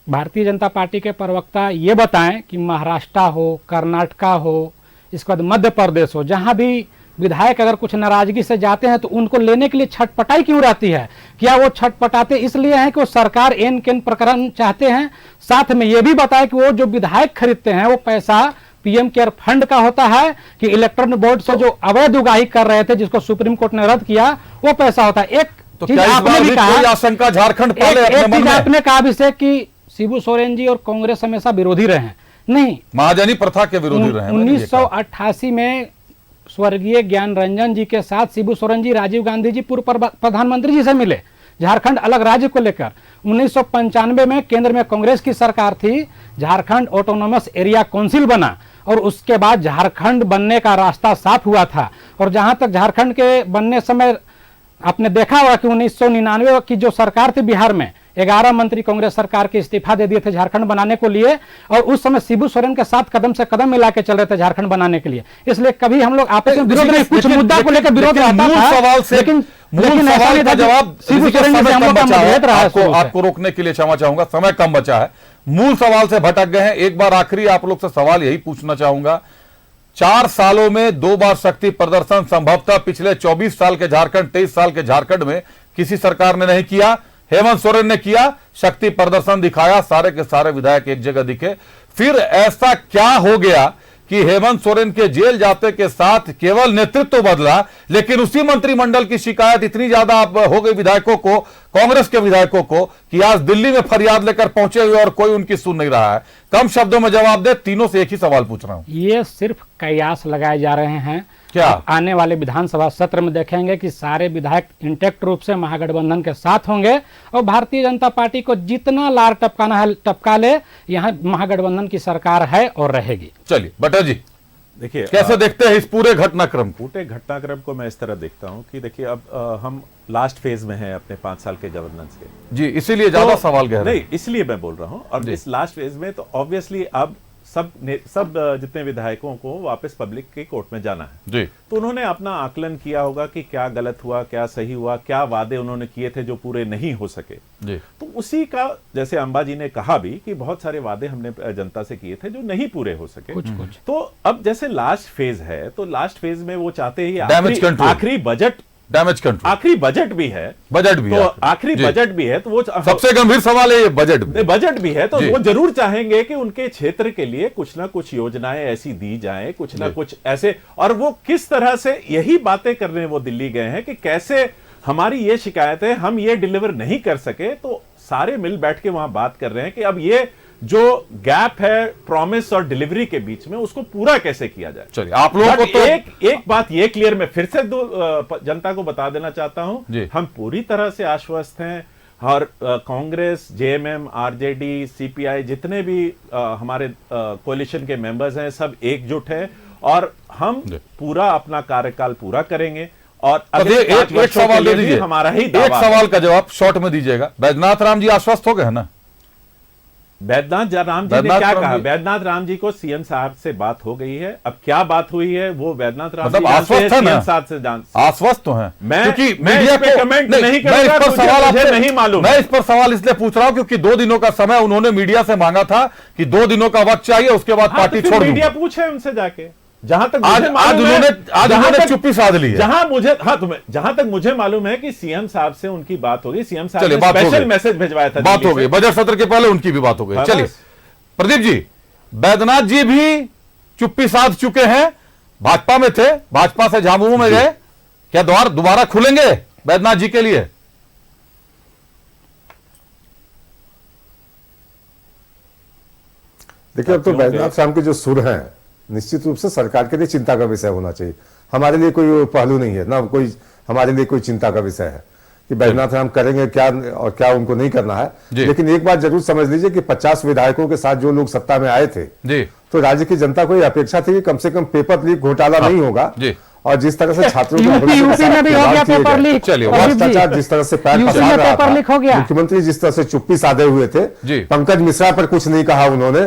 भारतीय जनता पार्टी के प्रवक्ता ये बताएं कि महाराष्ट्र हो, कर्नाटका हो, इसके बाद मध्य प्रदेश हो, जहां भी विधायक अगर कुछ नाराजगी से जाते हैं तो उनको लेने के लिए छटपटाई क्यों रहती है? क्या वो छटपटाते इसलिए हैं कि वो सरकार एन केन प्रकरण चाहते हैं? साथ में ये भी बताएं कि वो जो विधायक खरीदते हैं वो पैसा पीएम केयर फंड का होता है कि इलेक्ट्रॉनिक बोर्ड से जो अवैध उगाही कर रहे थे जिसको सुप्रीम कोर्ट ने रद्द किया वो पैसा होता है। एक चीज आपने भी कहा, आशंका झारखंड पाले एक चीज आपने कहा अभिषेक कि शिबू सोरेन जी और कांग्रेस हमेशा विरोधी रहे हैं। नहीं, महाजनी प्रथा के विरोधी रहे हैं। 1988 में स्वर्गीय ज्ञान रंजन जी के साथ शिबू सोरेन जी राजीव गांधी जी पूर्व प्रधानमंत्री जी से मिले झारखंड अलग राज्य को लेकर। 1995 में केंद्र में कांग्रेस की सरकार थी, झारखंड ऑटोनोमस एरिया काउंसिल बना और उसके बाद झारखंड बनने का रास्ता साफ हुआ था। और जहां तक झारखंड के बनने समय आपने देखा होगा कि 1999 की जो सरकार थी बिहार में 11 मंत्री कांग्रेस सरकार के इस्तीफा दे दिए थे झारखंड बनाने को लिए, और उस समय शिबू सोरेन के साथ कदम से कदम मिला के चल रहे थे झारखंड बनाने के लिए। इसलिए कभी हम लोग आपस में विरोध नहीं, कुछ मुद्दा को लेकर विरोध रहता था, लेकिन ऐसा नहीं था जवाब शिबू सोरेन जी से हम लोग का मतभेद रहा है। आपको रोकने के लिए क्षमा चाहूंगा, समय कम बचा है, मूल सवाल से भटक गए हैं। एक बार आखिरी आप लोग से सवाल यही पूछना चाहूंगा, 4 सालों में 2 बार शक्ति प्रदर्शन संभवतः पिछले 24 साल के झारखंड 23 साल के झारखंड में किसी सरकार ने नहीं किया। हेमंत सोरेन ने किया, शक्ति प्रदर्शन दिखाया, सारे के सारे विधायक एक जगह दिखे। फिर ऐसा क्या हो गया कि हेमंत सोरेन के जेल जाते के साथ केवल नेतृत्व बदला, लेकिन उसी मंत्रिमंडल की शिकायत इतनी ज्यादा हो गई विधायकों को, कांग्रेस के विधायकों को, कि आज दिल्ली में फरियाद लेकर पहुंचे हुए और कोई उनकी सुन नहीं रहा है। कम शब्दों में जवाब दे, तीनों से एक ही सवाल पूछ रहा हूं। ये सिर्फ कयास लगाए जा रहे हैं। क्या आने वाले विधानसभा सत्र में देखेंगे कि सारे विधायक इंटेक्ट रूप से महागठबंधन के साथ होंगे और भारतीय जनता पार्टी को जितना लार टपकाना है टपका ले, यहाँ महागठबंधन की सरकार है और रहेगी। चलिए बटर जी, देखिए कैसे देखते हैं इस पूरे घटनाक्रम को? पूरे घटनाक्रम को मैं इस तरह देखता हूं कि देखिए अब हम लास्ट फेज में हैं अपने 5 साल के गवर्नेंस के। जी, इसीलिए ज्यादा सवाल गहरे नहीं, इसलिए मैं बोल रहा हूं। और इस लास्ट फेज में तो ऑब्वियसली अब सब जितने विधायकों को वापस पब्लिक के कोर्ट में जाना है जी। तो उन्होंने अपना आकलन किया होगा कि क्या गलत हुआ, क्या सही हुआ, क्या वादे उन्होंने किए थे जो पूरे नहीं हो सके जी। तो उसी का, जैसे अंबा जी ने कहा भी कि बहुत सारे वादे हमने जनता से किए थे जो नहीं पूरे हो सके कुछ। तो अब जैसे लास्ट फेज है तो लास्ट फेज में वो चाहते हैं आखिरी बजट, डैमेज कंट्रोल, आखिरी बजट भी है, बजट भी तो आखिरी बजट भी है, तो वो सबसे गंभीर सवाल है ये बजट भी है, तो वो जरूर चाहेंगे कि उनके क्षेत्र के लिए कुछ ना कुछ योजनाएं ऐसी दी जाएं, कुछ ना कुछ ऐसे। और वो किस तरह से यही बातें करने वो दिल्ली गए हैं कि कैसे हमारी ये शिकायत है, हम ये डिलीवर नहीं कर सके, तो सारे मिल बैठ के वहां बात कर रहे हैं कि अब ये जो गैप है प्रॉमिस और डिलीवरी के बीच में उसको पूरा कैसे किया जाए। चलिए, आप लोगों को तो एक बात ये क्लियर मैं फिर से जनता को बता देना चाहता हूं, हम पूरी तरह से आश्वस्त हैं और कांग्रेस, जेएमएम, आरजेडी, सीपीआई जितने भी हमारे कोalition के मेंबर्स हैं सब एकजुट हैं और हम पूरा अपना कार्यकाल पूरा करेंगे। और एक सवाल दे दीजिए, हमारा ही एक सवाल का जवाब शॉर्ट में दीजिएगा। बैजनाथ राम जी आश्वस्त हो गए हैं ना? बैद्यनाथ राम जी ने क्या कहा? बैद्यनाथ राम जी को सीएम साहब से बात हो गई है। अब क्या बात हुई है वो बैद्यनाथ राम मतलब जी आश्वस्त है सीएम साहब से जान, आश्वस्त तो हैं। मैं क्योंकि मैं मीडिया इस पे कमेंट नहीं करूंगा, मुझे नहीं मालूम। मैं इस पर सवाल इसलिए पूछ रहा हूं क्योंकि 2 दिनों का समय उन्होंने मीडिया से मांगा था कि 2 दिनों का वक्त चाहिए, उसके बाद पार्टी छोड़ दूंगा। मीडिया पूछे उनसे जाके, जहां तक आज उन्होंने चुप्पी साध ली है। जहां तक मुझे मालूम है कि सीएम साहब से उनकी बात हो गई, सीएम साहब ने स्पेशल मैसेज भिजवाया था, बात हो गई, बजट सत्र के पहले उनकी भी बात हो गई। चलिए प्रदीप जी, बैद्यनाथ जी भी चुप्पी साध चुके हैं, भाजपा में थे, भाजपा से झामुमो में गए, क्या द्वार दोबारा खुलेंगे बैद्यनाथ जी के लिए? देखिए, अब तो बैद्यनाथ साहब के जो सुर हैं निश्चित रूप से सरकार के लिए चिंता का विषय होना चाहिए। हमारे लिए कोई पहलू नहीं है ना, कोई हमारे लिए कोई चिंता का विषय है कि बैद्यनाथ राम करेंगे क्या और क्या उनको नहीं करना है। लेकिन एक बात जरूर समझ लीजिए कि 50 विधायकों के साथ जो लोग सत्ता में आए थे तो राज्य की जनता को यह अपेक्षा थी कि कम से कम पेपर लीक घोटाला नहीं होगा। और जिस तरह से छात्रों यूपी में भी हो गया पेपर लीक, भ्रष्टाचार जिस तरह से पैर पसार रहा था, मुख्यमंत्री जिस तरह से चुप्पी साधे हुए थे, पंकज मिश्रा पर कुछ नहीं कहा उन्होंने,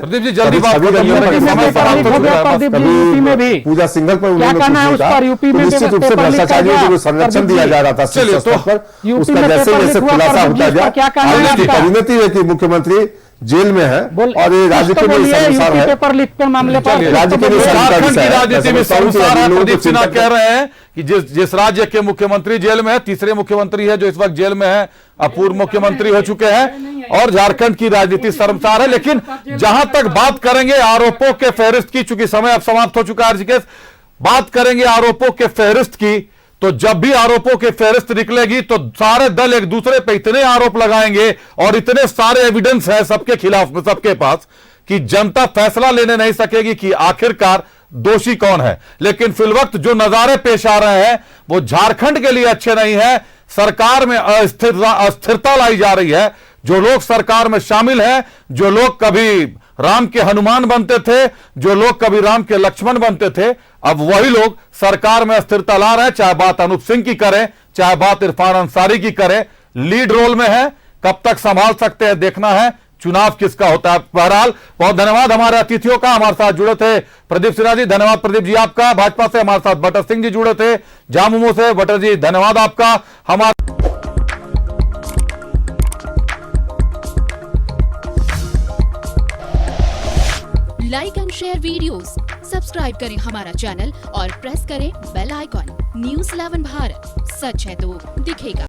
पूजा सिंघल पर उन्होंने कुछ नहीं कहा। निश्चित रूप से भ्रष्टाचारियों को जो संरक्षण दिया जा रहा था शीर्ष स्तर पर, उसका जैसे जैसे खुलासा होता गया, परिणति है कि मुख्यमंत्री जेल में है और ये राज्य के लिए शर्मसार है। पेपर लीक के मामले पर राज्य के लिए झारखंड की राजनीति में शर्मसार है। प्रदीप सिन्हा कह रहे हैं कि जिस राज्य के मुख्यमंत्री जेल में है, तीसरे मुख्यमंत्री है जो इस वक्त जेल में है, अपूर्व मुख्यमंत्री हो चुके हैं, और झारखंड की राजनीति शर्मसार है। लेकिन जहां तक बात करेंगे आरोपों के फहरिस्त की, चूंकि समय अब समाप्त हो चुका है ऋषिकेश, बात करेंगे आरोपों के फहरिस्त की, तो जब भी आरोपों की फहरिस्त निकलेगी तो सारे दल एक दूसरे पे इतने आरोप लगाएंगे और इतने सारे एविडेंस है सबके खिलाफ में, सबके पास, कि जनता फैसला लेने नहीं सकेगी कि आखिरकार दोषी कौन है। लेकिन फिलवक्त जो नजारे पेश आ रहे हैं वो झारखंड के लिए अच्छे नहीं है। सरकार में अस्थिरता लाई जा रही है। जो लोग सरकार में शामिल हैं, जो लोग कभी राम के हनुमान बनते थे, जो लोग कभी राम के लक्ष्मण बनते थे, अब वही लोग सरकार में अस्थिरता ला रहे हैं। चाहे बात अनूप सिंह की करें, चाहे बात इरफान अंसारी की करें, लीड रोल में है। कब तक संभाल सकते हैं देखना है, चुनाव किसका होता है। बहरहाल बहुत धन्यवाद हमारे अतिथियों का, हमारे साथ जुड़े थे प्रदीप सिन्हा जी, धन्यवाद प्रदीप जी आपका। भाजपा से हमारे साथ बटर सिंह जी जुड़े थे, झामुमो से बटर जी धन्यवाद आपका। हमारे like and share videos, subscribe करें हमारा चैनल और प्रेस करें बेल आइकॉन। न्यूज़ 11 भारत, सच है तो दिखेगा।